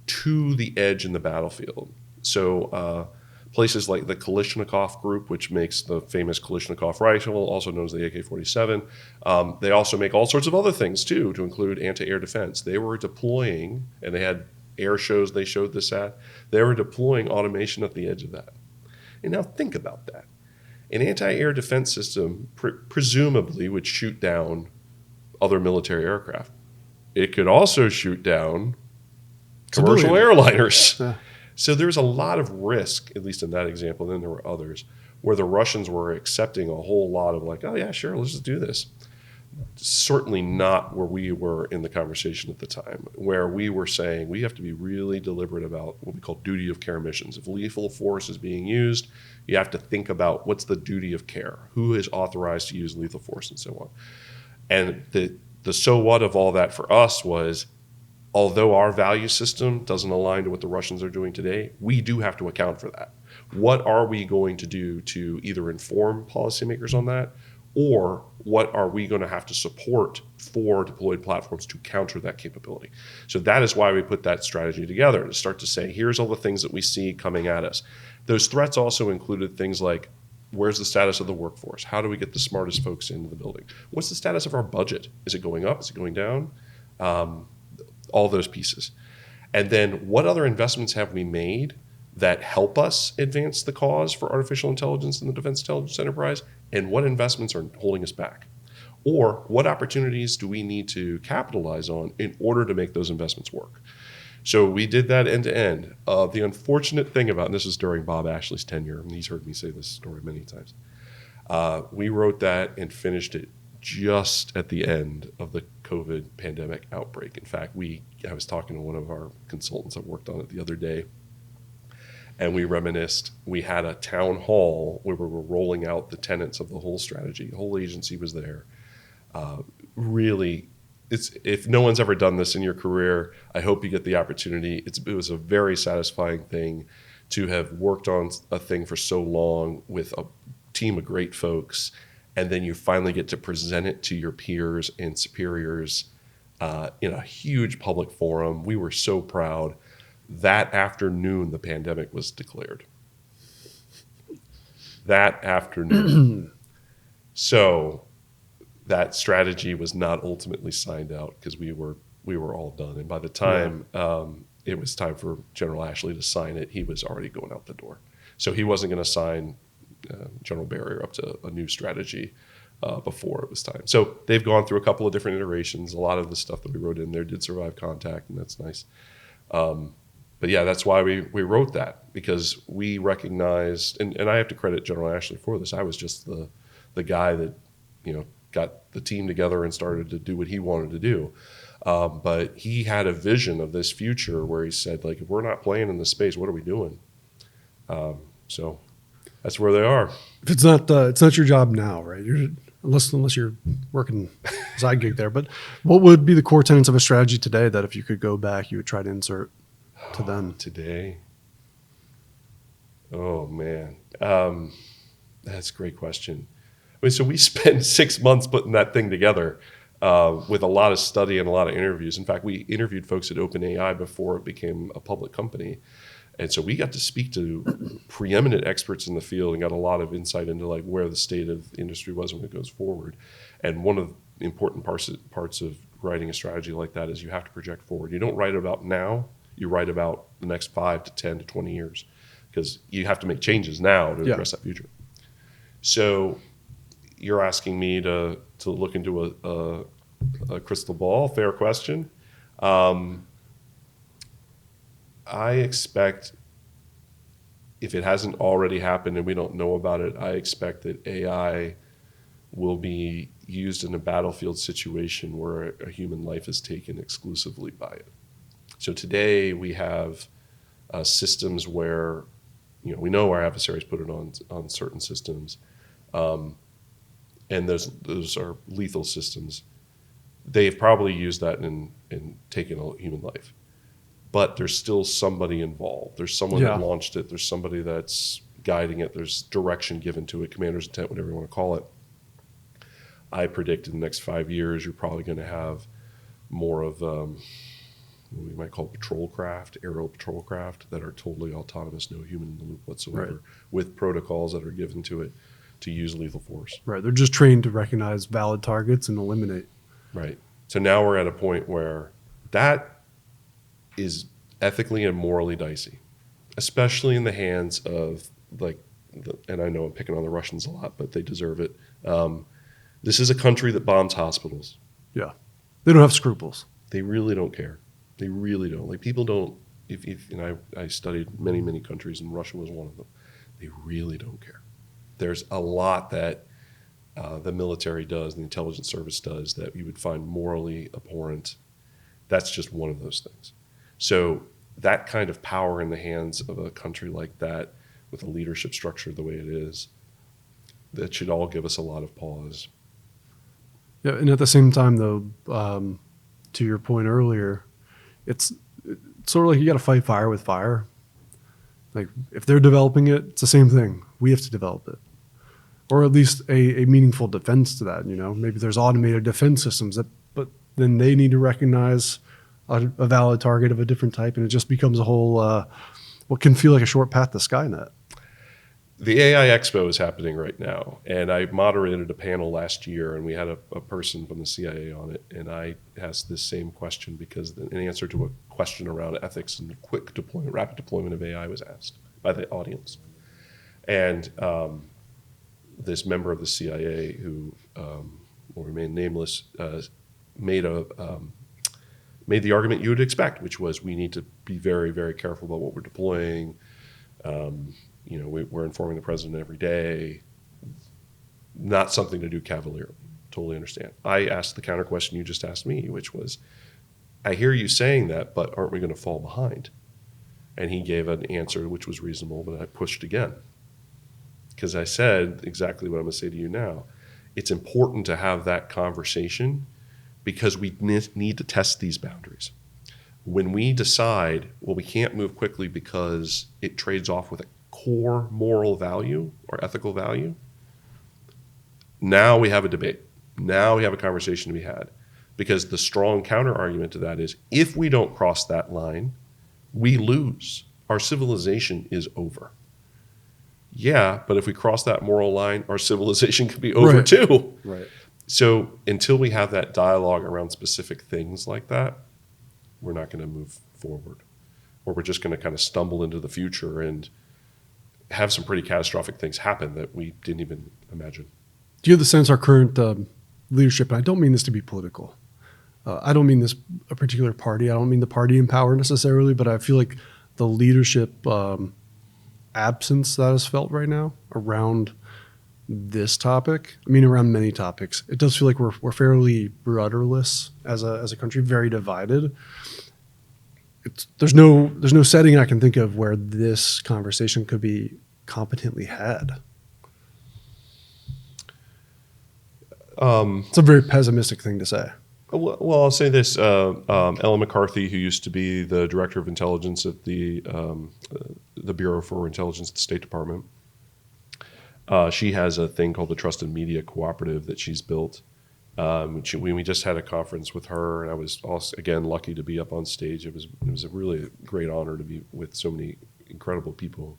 to the edge in the battlefield. So places like the Kalashnikov group, which makes the famous Kalashnikov rifle, also known as the AK-47. They also make all sorts of other things, too, to include anti-air defense. They were deploying, and they had air shows they showed this at, they were deploying automation at the edge of that. And now think about that. An anti-air defense system presumably would shoot down other military aircraft. It could also shoot down commercial airliners. Yeah. So there's a lot of risk, at least in that example, and then there were others, where the Russians were accepting a whole lot of like, oh yeah, sure, let's just do this. Certainly not where we were in the conversation at the time, where we were saying we have to be really deliberate about what we call duty of care missions. If lethal force is being used, you have to think about what's the duty of care, who is authorized to use lethal force and so on. And the so what of all that for us was, although our value system doesn't align to what the Russians are doing today, we do have to account for that. What are we going to do to either inform policymakers on that, or what are we going to have to support for deployed platforms to counter that capability? So that is why we put that strategy together, to start to say, here's all the things that we see coming at us. Those threats also included things like, where's the status of the workforce? How do we get the smartest folks into the building? What's the status of our budget? Is it going up? Is it going down? All those pieces. And then what other investments have we made that help us advance the cause for artificial intelligence in the defense intelligence enterprise, and what investments are holding us back? Or what opportunities do we need to capitalize on in order to make those investments work? So we did that end to end. The unfortunate thing about, and this is during Bob Ashley's tenure, and he's heard me say this story many times, we wrote that and finished it just at the end of the COVID pandemic outbreak. In fact, I was talking to one of our consultants that worked on it the other day, and we reminisced. We had a town hall where we were rolling out the tenets of the whole strategy. The whole agency was there. Really, if no one's ever done this in your career, I hope you get the opportunity. It was a very satisfying thing to have worked on a thing for so long with a team of great folks, and then you finally get to present it to your peers and superiors in a huge public forum. We were so proud. That afternoon, the pandemic was declared. That afternoon. So that strategy was not ultimately signed out because we were all done. And by the time it was time for General Ashley to sign it, he was already going out the door. So he wasn't going to sign General Barrier up to a new strategy before it was time. So they've gone through a couple of different iterations. A lot of the stuff that we wrote in there did survive contact, and that's nice. But yeah, that's why we wrote that, because we recognized, and I have to credit General Ashley for this. I was just the guy that, got the team together and started to do what he wanted to do. But he had a vision of this future where he said, like, if we're not playing in this space, what are we doing? So that's where they are. If it's not your job now, right? Unless you're working side gig there. But what would be the core tenets of a strategy today that if you could go back, you would try to insert to then? Today? Oh, man. That's a great question. I mean, so we spent 6 months putting that thing together with a lot of study and a lot of interviews. In fact, we interviewed folks at OpenAI before it became a public company. And so we got to speak to preeminent experts in the field and got a lot of insight into like where the state of the industry was when it goes forward. And one of the important parts of writing a strategy like that is you have to project forward. You don't write about now, you write about the next 5 to 10 to 20 years, because you have to make changes now to address that future. So you're asking me to look into a crystal ball. Fair question. I expect, if it hasn't already happened and we don't know about it, I expect that AI will be used in a battlefield situation where a human life is taken exclusively by it. So today we have systems where, we know our adversaries put it on certain systems, and those are lethal systems. They've probably used that in taking a human life. But there's still somebody involved. There's someone that launched it. There's somebody that's guiding it. There's direction given to it, commander's intent, whatever you want to call it. I predict in the next 5 years, you're probably going to have more of what we might call patrol craft, aerial patrol craft that are totally autonomous, no human in the loop whatsoever, with protocols that are given to it to use lethal force. Right. They're just trained to recognize valid targets and eliminate. Right. So now we're at a point where that is ethically and morally dicey, especially in the hands of and I know I'm picking on the Russians a lot, but they deserve it. This is a country that bombs hospitals. Yeah. They don't have scruples. They really don't care. They really don't. Like, people don't, I studied many, many countries, and Russia was one of them. They really don't care. There's a lot that the military does, the intelligence service does, that you would find morally abhorrent. That's just one of those things. So that kind of power in the hands of a country like that, with a leadership structure the way it is, that should all give us a lot of pause. Yeah, and at the same time, though, to your point earlier, it's sort of like you got to fight fire with fire. Like, if they're developing it, it's the same thing. We have to develop it, or at least a meaningful defense to that. Maybe there's automated defense systems but then they need to recognize a valid target of a different type, and it just becomes a whole what can feel like a short path to Skynet. The AI Expo is happening right now, and I moderated a panel last year, and we had a person from the CIA on it, and I asked this same question because in answer to a question around ethics and rapid deployment of AI was asked. by the audience. And this member of the CIA, who will remain nameless, made the argument you would expect, which was we need to be very, very careful about what we're deploying. We're informing the president every day. Not something to do cavalierly. Totally understand. I asked the counter question you just asked me, which was, I hear you saying that, but aren't we going to fall behind? And he gave an answer which was reasonable, but I pushed again. Because I said exactly what I'm going to say to you now. It's important to have that conversation because we need to test these boundaries. When we decide, well, we can't move quickly because it trades off with a core moral value or ethical value, now we have a debate. Now we have a conversation to be had. Because the strong counter argument to that is, if we don't cross that line, we lose. Our civilization is over. Yeah, but if we cross that moral line, our civilization could be over too. Right. So until we have that dialogue around specific things like that, we're not going to move forward. Or we're just going to kind of stumble into the future and have some pretty catastrophic things happen that we didn't even imagine. Do you have the sense our current leadership, and I don't mean this to be political, I don't mean this a particular party, I don't mean the party in power necessarily, but I feel like the leadership absence that is felt right now around this topic, I mean around many topics, it does feel like we're fairly rudderless as a country, very divided. There's no setting I can think of where this conversation could be competently had. It's a very pessimistic thing to say. Well, I'll say this. Ellen McCarthy, who used to be the director of intelligence at the Bureau for Intelligence at the State Department, she has a thing called the Trusted Media Cooperative that she's built. We just had a conference with her, and I was also, again, lucky to be up on stage. It was a really great honor to be with so many incredible people.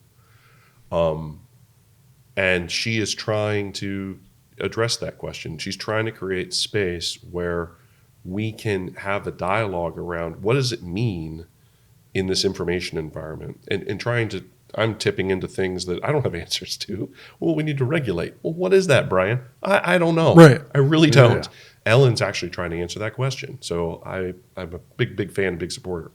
And she is trying to address that question. She's trying to create space where we can have a dialogue around what does it mean in this information environment, and I'm tipping into things that I don't have answers to. Well, we need to regulate. Well, what is that, Brian? I don't know. Right. I really don't. Yeah. Ellen's actually trying to answer that question. So I'm a big fan, big supporter.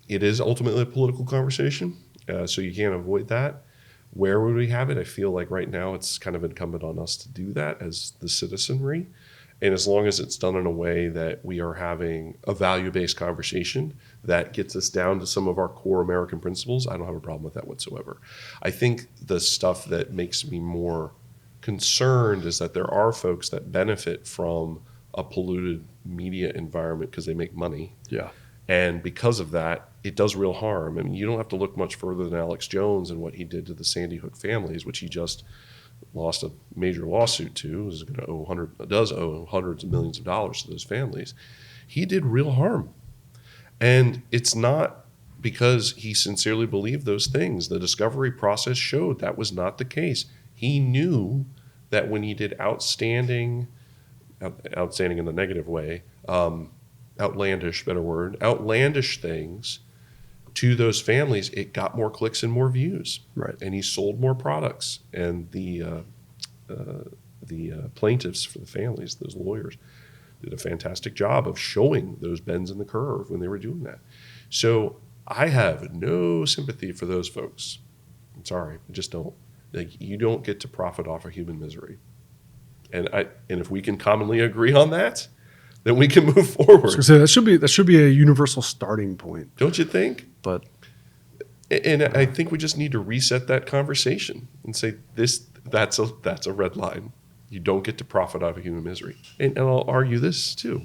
It is ultimately a political conversation, so you can't avoid that. Where would we have it? I feel like right now it's kind of incumbent on us to do that as the citizenry. And as long as it's done in a way that we are having a value-based conversation that gets us down to some of our core American principles, I don't have a problem with that whatsoever. I think the stuff that makes me more concerned is that there are folks that benefit from a polluted media environment because they make money. Yeah. And because of that, it does real harm. I mean, you don't have to look much further than Alex Jones and what he did to the Sandy Hook families, which he just lost a major lawsuit to. Does owe hundreds of millions of dollars to those families. He did real harm. And it's not because he sincerely believed those things. The discovery process showed that was not the case. He knew that when he did outstanding in the negative way, outlandish things to those families, it got more clicks and more views. Right. And he sold more products. And the plaintiffs for the families, those lawyers, did a fantastic job of showing those bends in the curve when they were doing that. So I have no sympathy for those folks. I'm sorry, I just don't. Like, you don't get to profit off of human misery. And if we can commonly agree on that, then we can move forward. I was gonna say, that should be a universal starting point. Don't you think? But I think we just need to reset that conversation and say that's a red line. You don't get to profit out of human misery. And I'll argue this too.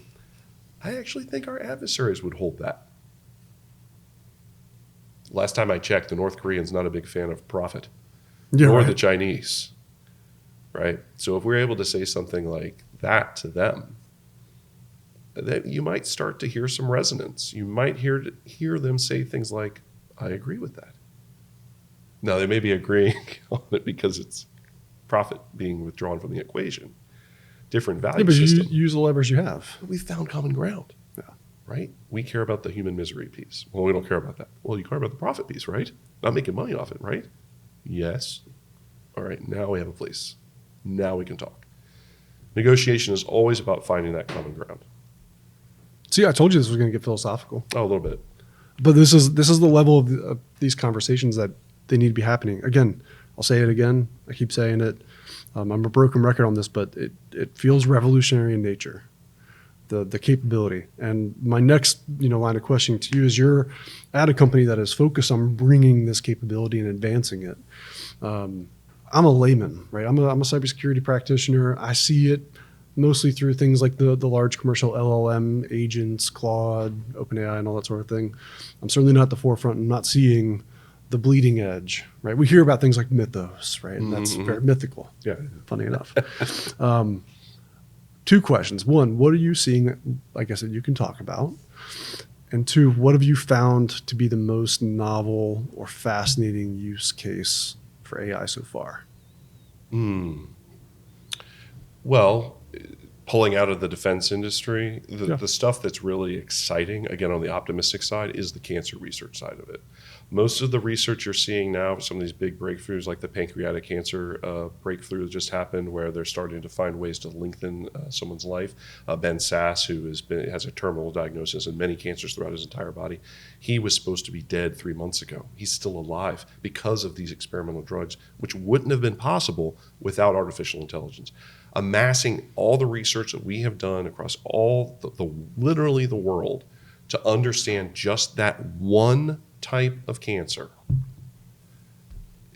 I actually think our adversaries would hold that. Last time I checked, the North Korean's not a big fan of profit, nor the Chinese, right? So if we're able to say something like that to them, that you might start to hear some resonance. You might hear them say things like, I agree with that. Now, they may be agreeing on it because it's profit being withdrawn from the equation. Different value system. You use the levers you have. We found common ground. Yeah. right? We care about the human misery piece. Well, we don't care about that. Well, you care about the profit piece, right? Not making money off it, right? Yes. All right, now we have a place. Now we can talk. Negotiation is always about finding that common ground. See, I told you this was going to get philosophical. Oh, a little bit. But this is the level of these conversations that they need to be happening. Again, I'll say it again. I keep saying it. I'm a broken record on this, but it feels revolutionary in nature, the capability. And my next line of questioning to you is, you're at a company that is focused on bringing this capability and advancing it. I'm a layman, right? I'm a cybersecurity practitioner. I see it mostly through things like the large commercial LLM agents, Claude, OpenAI, and all that sort of thing. I'm certainly not at the forefront. I'm not seeing the bleeding edge, right? We hear about things like mythos, right? And that's very mythical. Yeah. Funny enough. Two questions. One, what are you seeing, I guess, that you can talk about? And two, what have you found to be the most novel or fascinating use case for AI so far? Well, pulling out of the defense industry, the stuff that's really exciting, again, on the optimistic side, is the cancer research side of it. Most of the research you're seeing now, some of these big breakthroughs, like the pancreatic cancer breakthrough that just happened, where they're starting to find ways to lengthen someone's life. Ben Sass, who has a terminal diagnosis and many cancers throughout his entire body, he was supposed to be dead 3 months ago. He's still alive because of these experimental drugs, which wouldn't have been possible without artificial intelligence. Amassing all the research that we have done across all literally the world to understand just that one type of cancer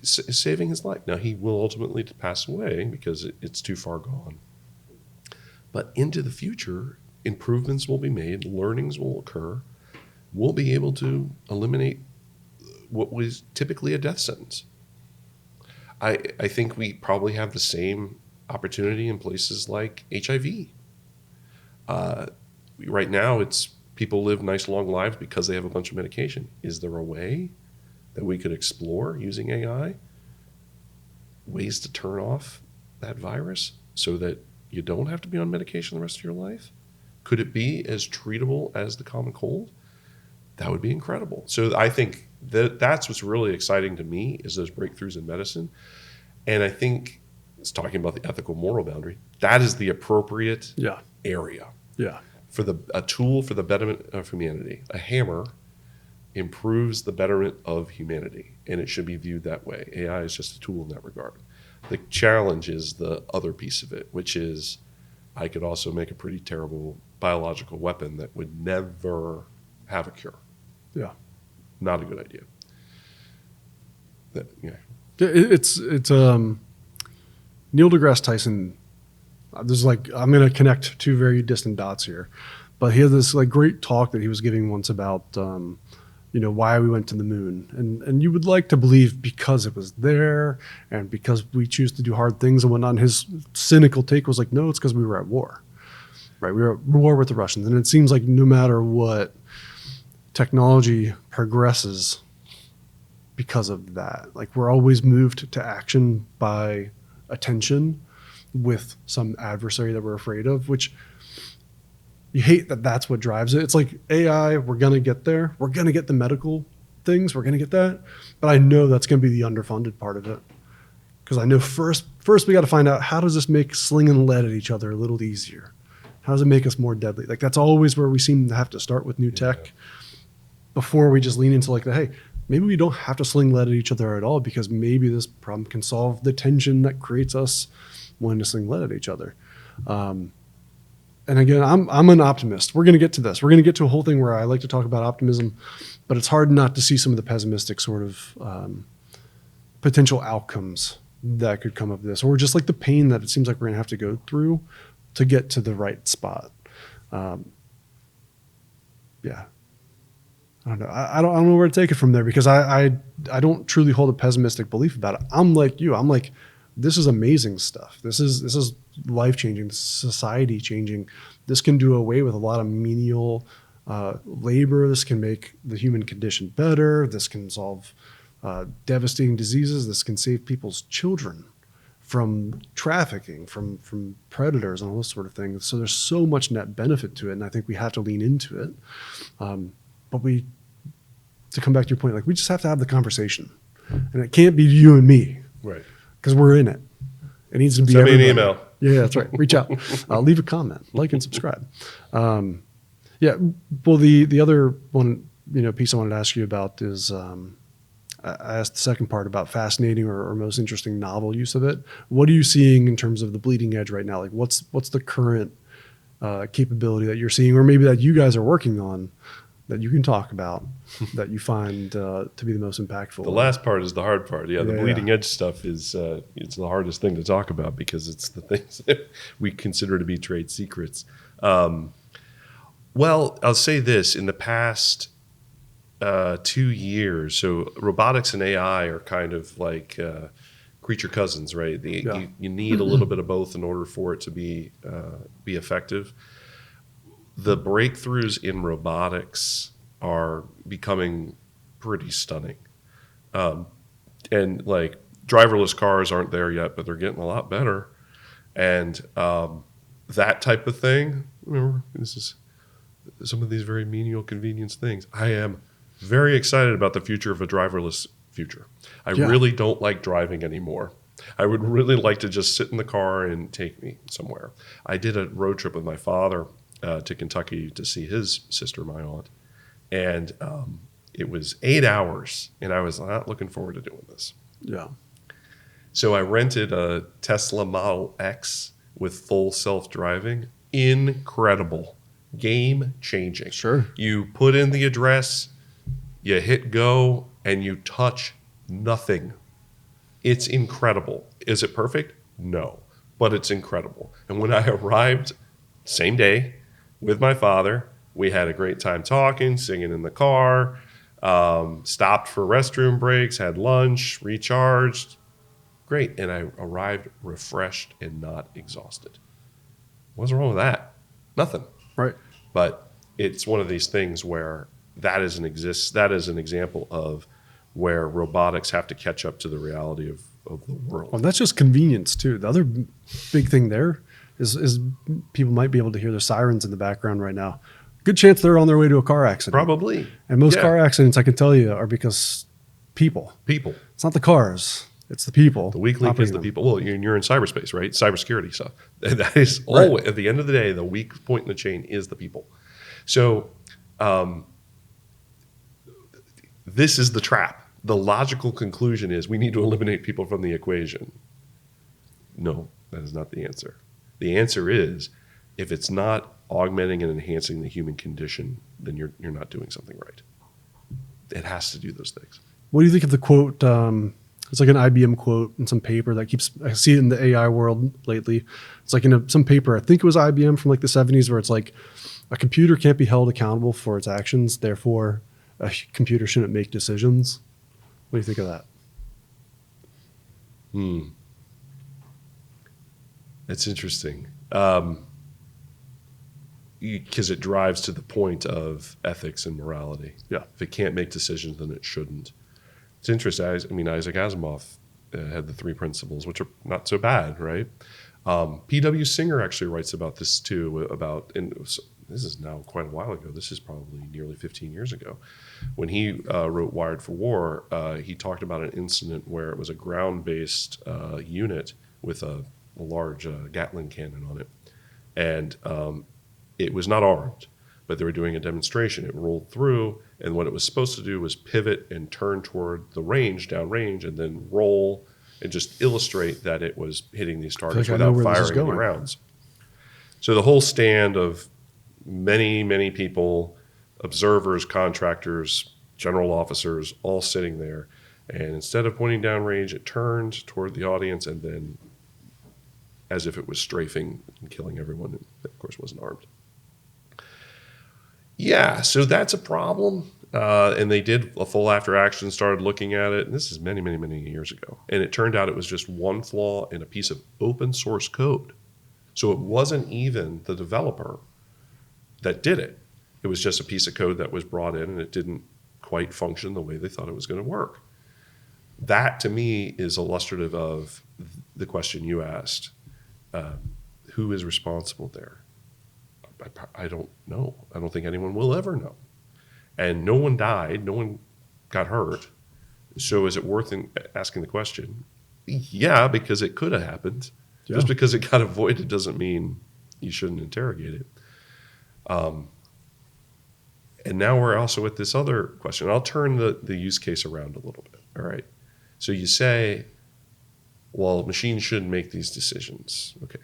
is saving his life. Now, he will ultimately pass away because it's too far gone. But into the future, improvements will be made, learnings will occur. We'll be able to eliminate what was typically a death sentence. I think we probably have the same opportunity in places like HIV. Right now, it's people live nice long lives because they have a bunch of medication. Is there a way that we could explore using AI ways to turn off that virus so that you don't have to be on medication the rest of your life? Could it be as treatable as the common cold? That would be incredible. So I think that's what's really exciting to me, is those breakthroughs in medicine. And I think it's talking about the ethical moral boundary. That is the appropriate area. Yeah. For a tool for the betterment of humanity. A hammer improves the betterment of humanity, and it should be viewed that way. AI is just a tool in that regard. The challenge is the other piece of it, which is I could also make a pretty terrible biological weapon that would never have a cure. Yeah. Not a good idea. It's Neil deGrasse Tyson. I'm going to connect two very distant dots here, but he had this great talk that he was giving once about, why we went to the moon. And you would like to believe because it was there and because we choose to do hard things and whatnot. And his cynical take was no, it's because we were at war, right? We were at war with the Russians. And it seems like no matter what, technology progresses because of that. We're always moved to action by attention with some adversary that we're afraid of, which you hate that's what drives it. It's like AI, we're going to get there. We're going to get the medical things. We're going to get that. But I know that's going to be the underfunded part of it. Because I know first we got to find out, how does this make slinging lead at each other a little easier? How does it make us more deadly? That's always where we seem to have to start with new tech before we just lean into hey, maybe we don't have to sling lead at each other at all, because maybe this problem can solve the tension that creates us wanting to sling lead at each other. And again, I'm an optimist. We're going to get to this. We're going to get to a whole thing where I like to talk about optimism, but it's hard not to see some of the pessimistic sort of potential outcomes that could come of this, or just the pain that it seems like we're going to have to go through to get to the right spot. I don't know. I don't know where to take it from there, because I don't truly hold a pessimistic belief about it. I'm like you. I'm like, this is amazing stuff. This is life changing. This is society changing. This can do away with a lot of menial labor. This can make the human condition better. This can solve devastating diseases. This can save people's children from trafficking, from predators and all those sort of things. So there's so much net benefit to it, and I think we have to lean into it. But to come back to your point, like we just have to have the conversation, and it can't be you and me, Right. because we're in it. It needs to be Send me an everybody. email. Yeah, that's right. Reach out, leave a comment, like and subscribe. Yeah. Well, the other one piece I wanted to ask you about is. I asked the second part about fascinating or most interesting novel use of it. What are you seeing in terms of the bleeding edge right now? Like what's the current capability that you're seeing, or maybe that you guys are working on that you can talk about that you find to be the most impactful? The last part is the hard part. Yeah, the bleeding edge stuff is it's the hardest thing to talk about because it's the things that we consider to be trade secrets. Well, I'll say this. In the past 2 years, so robotics and AI are kind of like creature cousins, right? You need a little bit of both in order for it to be effective. The breakthroughs in robotics are becoming pretty stunning, and like driverless cars aren't there yet, but they're getting a lot better, and that type of thing. Remember, this is some of these very menial convenience things. I am very excited about the future of a driverless future. I really don't like driving anymore. I would really like to just sit in the car and take me somewhere. I did a road trip with my father to Kentucky to see his sister, my aunt, and it was 8 hours, and I was not looking forward to doing this. Yeah. So I rented a Tesla Model X with full self-driving. Incredible. Game-changing. Sure. You put in the address, you hit go, and you touch nothing. It's incredible. Is it perfect? No, but it's incredible. And when I arrived, same day, with my father, we had a great time talking, singing in the car, stopped for restroom breaks, had lunch, recharged. Great. And I arrived refreshed and not exhausted. What's wrong with that? Nothing. Right. But it's one of these things where that is an example of where robotics have to catch up to the reality of the world. Well, that's just convenience too. The other big thing there is people might be able to hear the sirens in the background right now. Good chance they're on their way to a car accident. Probably. And most car accidents, I can tell you, are because people. It's not the cars. It's the people. The weak link is the people. Well, you're in cyberspace, right? Cybersecurity stuff. That is always, at the end of the day, the weak point in the chain is the people. So this is the trap. The logical conclusion is we need to eliminate people from the equation. No, that is not the answer. The answer is if it's not augmenting and enhancing the human condition, then you're not doing something right. It has to do those things. What do you think of the quote? It's like an IBM quote in some paper that I see it in the AI world lately. It's like in some paper, I think it was IBM from like the 70s, where it's like a computer can't be held accountable for its actions. Therefore, a computer shouldn't make decisions. What do you think of that? It's interesting. Because it drives to the point of ethics and morality. Yeah. If it can't make decisions, then it shouldn't. It's interesting. Isaac Asimov had the 3 principles, which are not so bad, right? P.W. Singer actually writes about this too, this is now quite a while ago. This is probably nearly 15 years ago. When he wrote Wired for War, he talked about an incident where it was a ground-based unit with a large Gatling cannon on it. And it was not armed, but they were doing a demonstration. It rolled through, and what it was supposed to do was pivot and turn toward the range, downrange, and then roll and just illustrate that it was hitting these targets without firing any rounds. So the whole stand of many, many people, observers, contractors, general officers, all sitting there, and instead of pointing downrange, it turned toward the audience and then as if it was strafing and killing everyone, and of course wasn't armed. Yeah, so that's a problem. And they did a full after action, started looking at it. And this is many, many, many years ago. And it turned out it was just one flaw in a piece of open source code. So it wasn't even the developer that did it. It was just a piece of code that was brought in and it didn't quite function the way they thought it was going to work. That to me is illustrative of the question you asked, who is responsible there? I don't know. I don't think anyone will ever know. And no one died. No one got hurt. So is it worth asking the question? Yeah, because it could have happened. Yeah. Just because it got avoided doesn't mean you shouldn't interrogate it. And now we're also at this other question. I'll turn the use case around a little bit. All right. So you say, well, machines shouldn't make these decisions. Okay.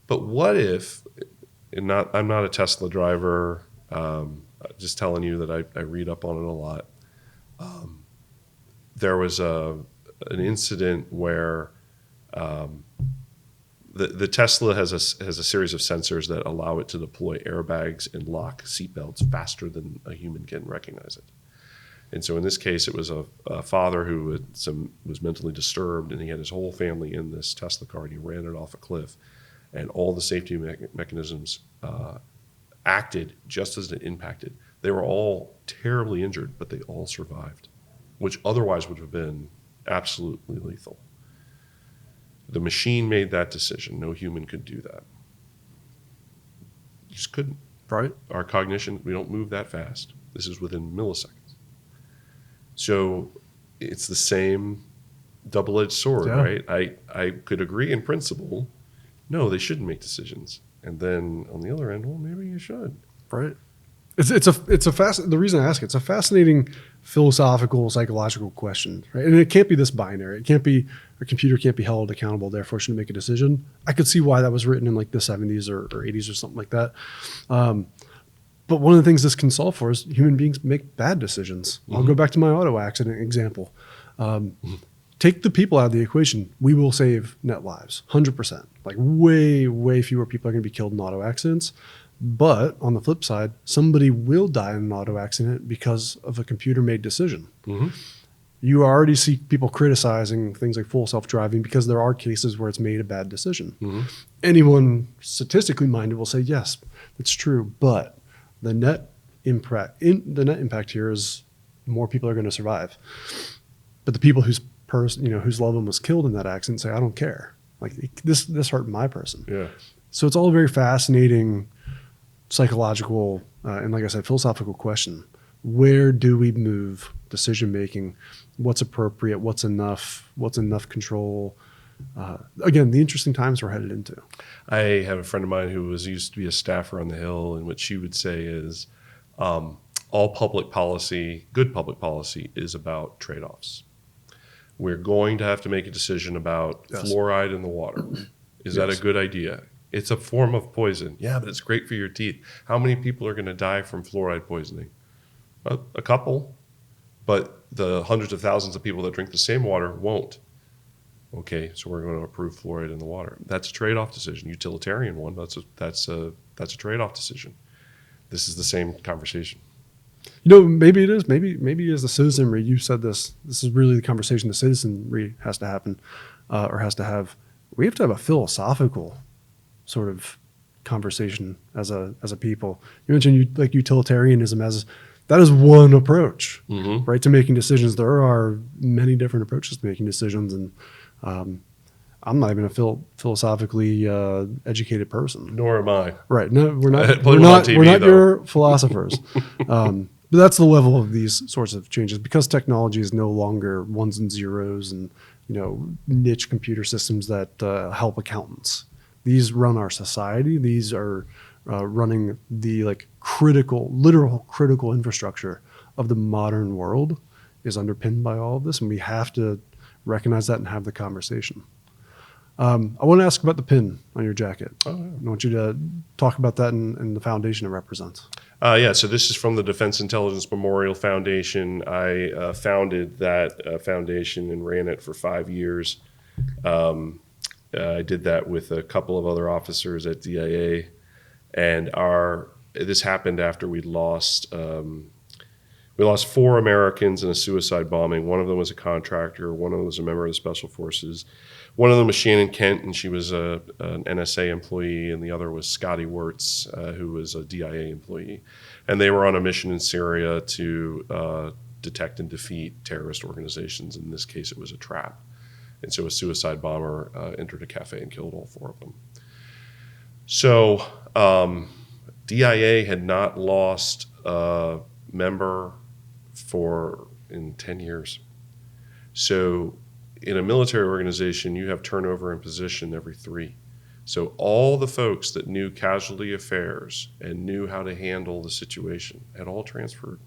But what if, I'm not a Tesla driver, just telling you that I read up on it a lot. There was an incident where the Tesla has a series of sensors that allow it to deploy airbags and lock seatbelts faster than a human can recognize it. And so in this case, it was a father who was mentally disturbed, and he had his whole family in this Tesla car, and he ran it off a cliff. And all the safety mechanisms acted just as it impacted. They were all terribly injured, but they all survived, which otherwise would have been absolutely lethal. The machine made that decision. No human could do that. You just couldn't. Right. Our cognition, we don't move that fast. This is within milliseconds. So it's the same double-edged sword, Yeah. right? I could agree in principle, no, they shouldn't make decisions. And then on the other end, well, maybe you should. Right. The reason I ask it's a fascinating philosophical, psychological question, right? And it can't be this binary. It can't be a computer can't be held accountable, therefore shouldn't make a decision. I could see why that was written in like the 70s or 80s or something like that. But one of the things this can solve for is human beings make bad decisions. Mm-hmm. I'll go back to my auto accident example. Take the people out of the equation. We will save net lives, 100%. Like way, way fewer people are going to be killed in auto accidents. But on the flip side, somebody will die in an auto accident because of a computer-made decision. Mm-hmm. You already see people criticizing things like full self-driving because there are cases where it's made a bad decision. Mm-hmm. Anyone statistically minded will say, yes, that's true. But the net impact here is more people are going to survive. But the people whose loved one was killed in that accident say, I don't care. Like this hurt my person. Yeah. So it's all a very fascinating psychological and, like I said, philosophical question. Where do we move decision making? What's appropriate? What's enough control? Again, the interesting times we're headed into. I have a friend of mine who used to be a staffer on the Hill, and what she would say is all public policy, good public policy, is about trade-offs. We're going to have to make a decision about fluoride in the water. Is that a good idea? It's a form of poison. Yeah, but it's great for your teeth. How many people are going to die from fluoride poisoning? A couple, but the hundreds of thousands of people that drink the same water won't. Okay, so we're going to approve fluoride in the water. That's a trade-off decision, utilitarian one. That's a trade-off decision. This is the same conversation. Maybe it is. Maybe as the citizenry, you said this is really the conversation the citizenry has to happen or has to have. We have to have a philosophical sort of conversation as a people. You mentioned utilitarianism as that is one approach, mm-hmm. right, to making decisions. There are many different approaches to making decisions, and I'm not even a philosophically educated person. Nor am I. Right? No, we're not. We're not your philosophers. But that's the level of these sorts of changes because technology is no longer ones and zeros and niche computer systems that help accountants. These run our society. These are running the literal critical infrastructure of the modern world is underpinned by all of this, and we have to recognize that and have the conversation. I want to ask about the pin on your jacket. Oh, yeah. I want you to talk about that and the foundation it represents. So this is from the Defense Intelligence Memorial Foundation. I founded that foundation and ran it for 5 years. I did that with a couple of other officers at DIA, and this happened after we lost 4 Americans in a suicide bombing. One of them was a contractor. One of them was a member of the Special Forces. One of them was Shannon Kent, and she was an NSA employee, and the other was Scotty Wirtz, who was a DIA employee. And they were on a mission in Syria to detect and defeat terrorist organizations. In this case, it was a trap. And so a suicide bomber entered a cafe and killed all 4 of them. So DIA had not lost a member in 10 years. So in a military organization, you have turnover in position every 3. So all the folks that knew casualty affairs and knew how to handle the situation had all transferred.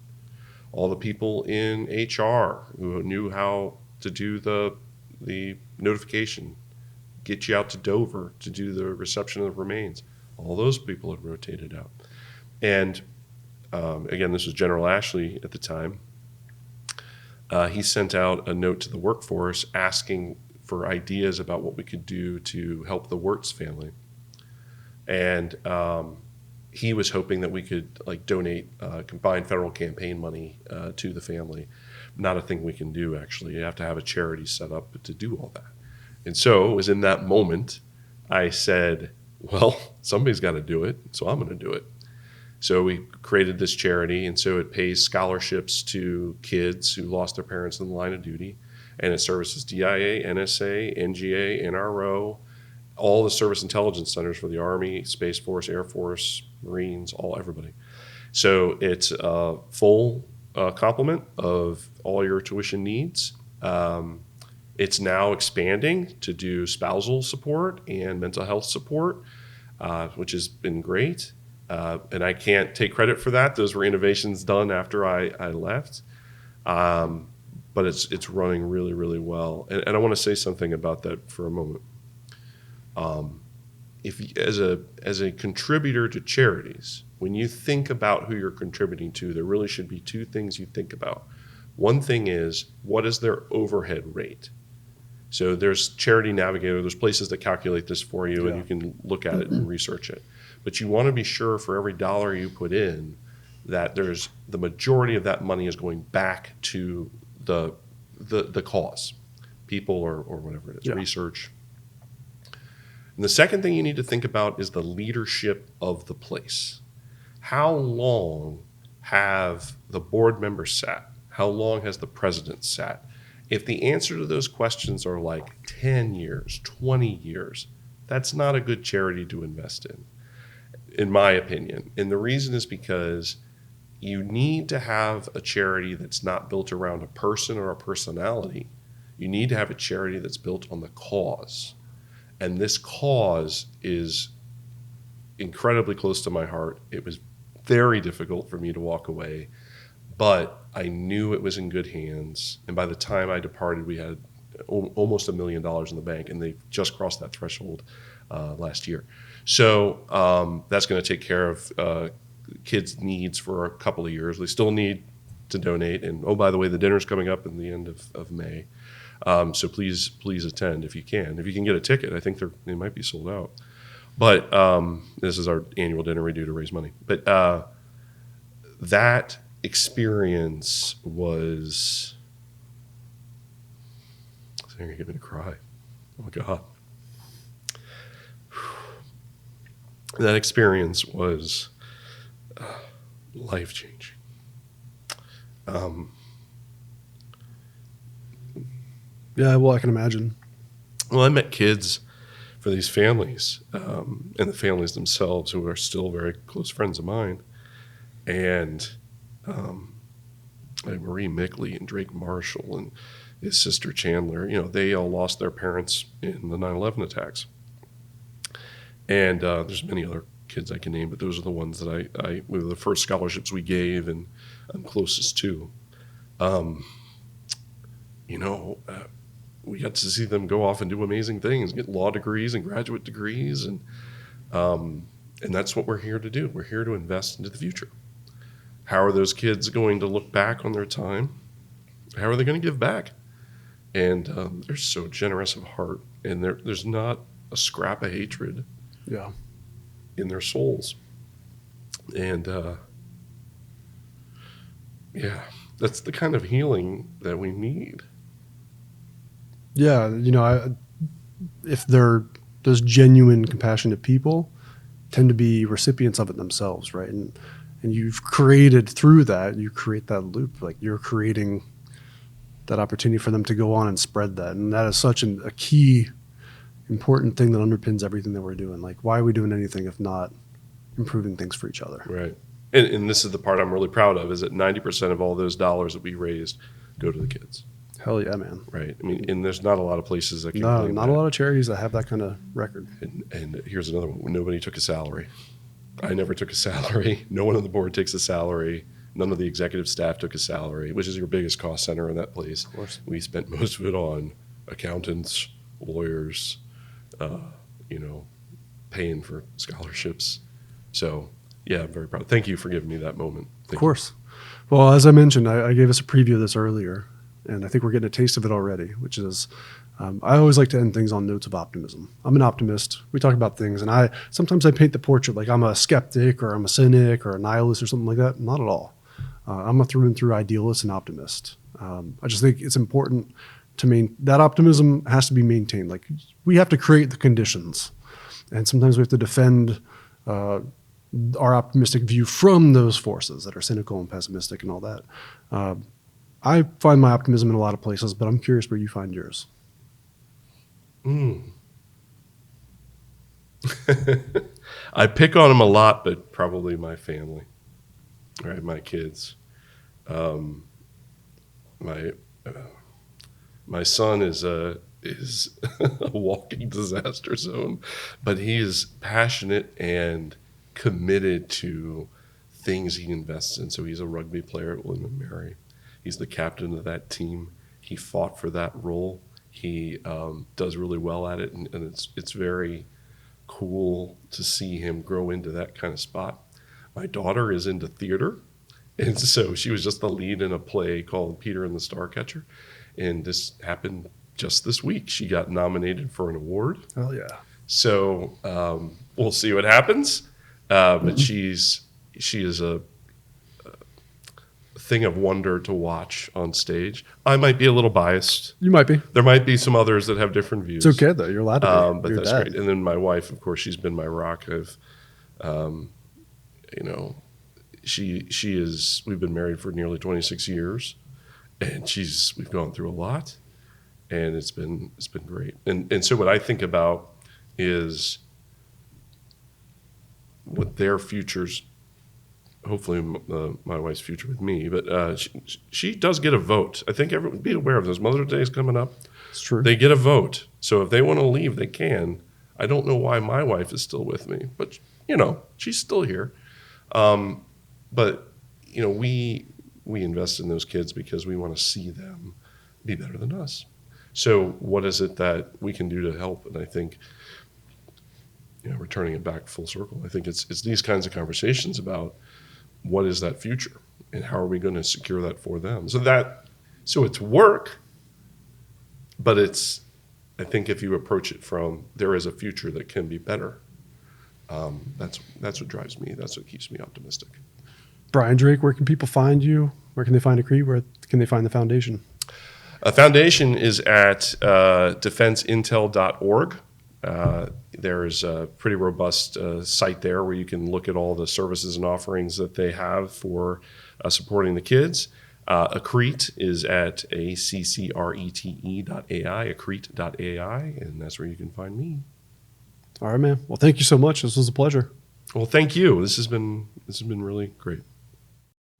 All the people in HR who knew how to do the notification, get you out to Dover to do the reception of the remains, all those people had rotated out. And again, this was General Ashley at the time. He sent out a note to the workforce asking for ideas about what we could do to help the Wirtz family. And he was hoping that we could donate combined federal campaign money to the family. Not a thing we can do, actually. You have to have a charity set up to do all that. And so it was in that moment I said, well, somebody's got to do it, so I'm going to do it. So we created this charity, and so it pays scholarships to kids who lost their parents in the line of duty, and it services DIA, NSA, NGA, NRO, all the service intelligence centers for the Army, Space Force, Air Force, Marines, everybody. So it's a full complement of all your tuition needs. It's now expanding to do spousal support and mental health support, which has been great. And I can't take credit for that. Those were innovations done after I left. But it's running really, really well. And I want to say something about that for a moment. As a contributor to charities, when you think about who you're contributing to, there really should be 2 things you think about. One thing is, what is their overhead rate? So there's Charity Navigator, there's places that calculate this for you, and you can look at it and research it. But you want to be sure for every dollar you put in that there's the majority of that money is going back to the cause, people or whatever it is, research. And the second thing you need to think about is the leadership of the place. How long have the board members sat? How long has the president sat? If the answer to those questions are 10 years, 20 years, that's not a good charity to invest in my opinion. And the reason is because you need to have a charity that's not built around a person or a personality. You need to have a charity that's built on the cause. And this cause is incredibly close to my heart. It was very difficult for me to walk away, but I knew it was in good hands. And by the time I departed, we had almost $1 million in the bank, and they just crossed that threshold last year. So that's going to take care of kids' needs for a couple of years. They still need to donate. And by the way, the dinner's coming up in the end of May. So please attend if you can. If you can get a ticket, I think they might be sold out. But this is our annual dinner we do to raise money. But that experience was, you're going to get me to cry. Oh my God. That experience was life-changing. Yeah, well, I can imagine. Well, I met kids for these families and the families themselves who are still very close friends of mine. And like Marie Mickley and Drake Marshall and his sister Chandler, they all lost their parents in the 9/11 attacks. And there's many other kids I can name, but those are the ones that I were the first scholarships we gave and I'm closest to. We got to see them go off and do amazing things, get law degrees and graduate degrees, and that's what we're here to do. We're here to invest into the future. How are those kids going to look back on their time? How are they going to give back? And they're so generous of heart, and there's not a scrap of hatred in their souls. And that's the kind of healing that we need. Yeah, if they're those genuine, compassionate people, tend to be recipients of it themselves, right? And you've created through that, you create that loop, like you're creating that opportunity for them to go on and spread that. And that is such a key, important thing that underpins everything that we're doing. Like, why are we doing anything if not improving things for each other? Right. And this is the part I'm really proud of, is that 90% of all those dollars that we raised go to the kids. Hell yeah, man. Right. I mean, and there's not a lot of places that can No, claim not that. a lot of charities that have that kind of record. And here's another one. Nobody took a salary. I never took a salary. No one on the board takes a salary. None of the executive staff took a salary, which is your biggest cost center in that place. Of course. We spent most of it on accountants, lawyers, paying for scholarships. So, yeah, I'm very proud. Thank you for giving me that moment. Of course. Well, as I mentioned, I gave us a preview of this earlier, and I think we're getting a taste of it already, which is I always like to end things on notes of optimism. I'm an optimist. We talk about things, and sometimes I paint the portrait like I'm a skeptic or I'm a cynic or a nihilist or something like that. Not at all. I'm a through and through idealist and optimist. I just think it's important to that optimism has to be maintained. Like, we have to create the conditions, and sometimes we have to defend our optimistic view from those forces that are cynical and pessimistic and all that. I find my optimism in a lot of places, but I'm curious where you find yours. I pick on them a lot, but probably my family, right? My kids. My son is a walking disaster zone, but he is passionate and committed to things he invests in. So he's a rugby player at William and Mary. He's the captain of that team. He fought for that role. He does really well at it, and it's very cool to see him grow into that kind of spot. My daughter is into theater, and so she was just the lead in a play called Peter and the Starcatcher, and this happened just this week. She got nominated for an award. Oh yeah. So we'll see what happens. But she is a thing of wonder to watch on stage. I might be a little biased. You might be. There might be some others that have different views. It's okay though. You're allowed to be. But You're that's dad. great. And then my wife, of course, she's been my rock. We've been married for nearly 26 years, and we've gone through a lot, and it's been great. And so what I think about is what their futures, hopefully my wife's future with me, but she does get a vote. I think everyone be aware of this. Mother's Day is coming up. It's true. They get a vote. So if they want to leave, they can. I don't know why my wife is still with me, but she's still here. But we invest in those kids because we want to see them be better than us. So what is it that we can do to help? And I think, returning it back full circle, I think it's these kinds of conversations about what is that future and how are we going to secure that for them? So it's work, but I think if you approach it from there is a future that can be better, that's what drives me. That's what keeps me optimistic. Brian Drake, where can people find you? Where can they find Accrete? Where can they find the foundation? Foundation is at defenseintel.org. There's a pretty robust site there where you can look at all the services and offerings that they have for supporting the kids. Accrete is at accrete.ai, accrete.ai, and that's where you can find me. All right, man. Well, thank you so much. This was a pleasure. Well, thank you. This has been really great.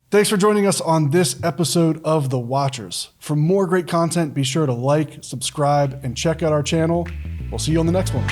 Thanks for joining us on this episode of The Watchers. For more great content, be sure to like, subscribe, and check out our channel. We'll see you on the next one.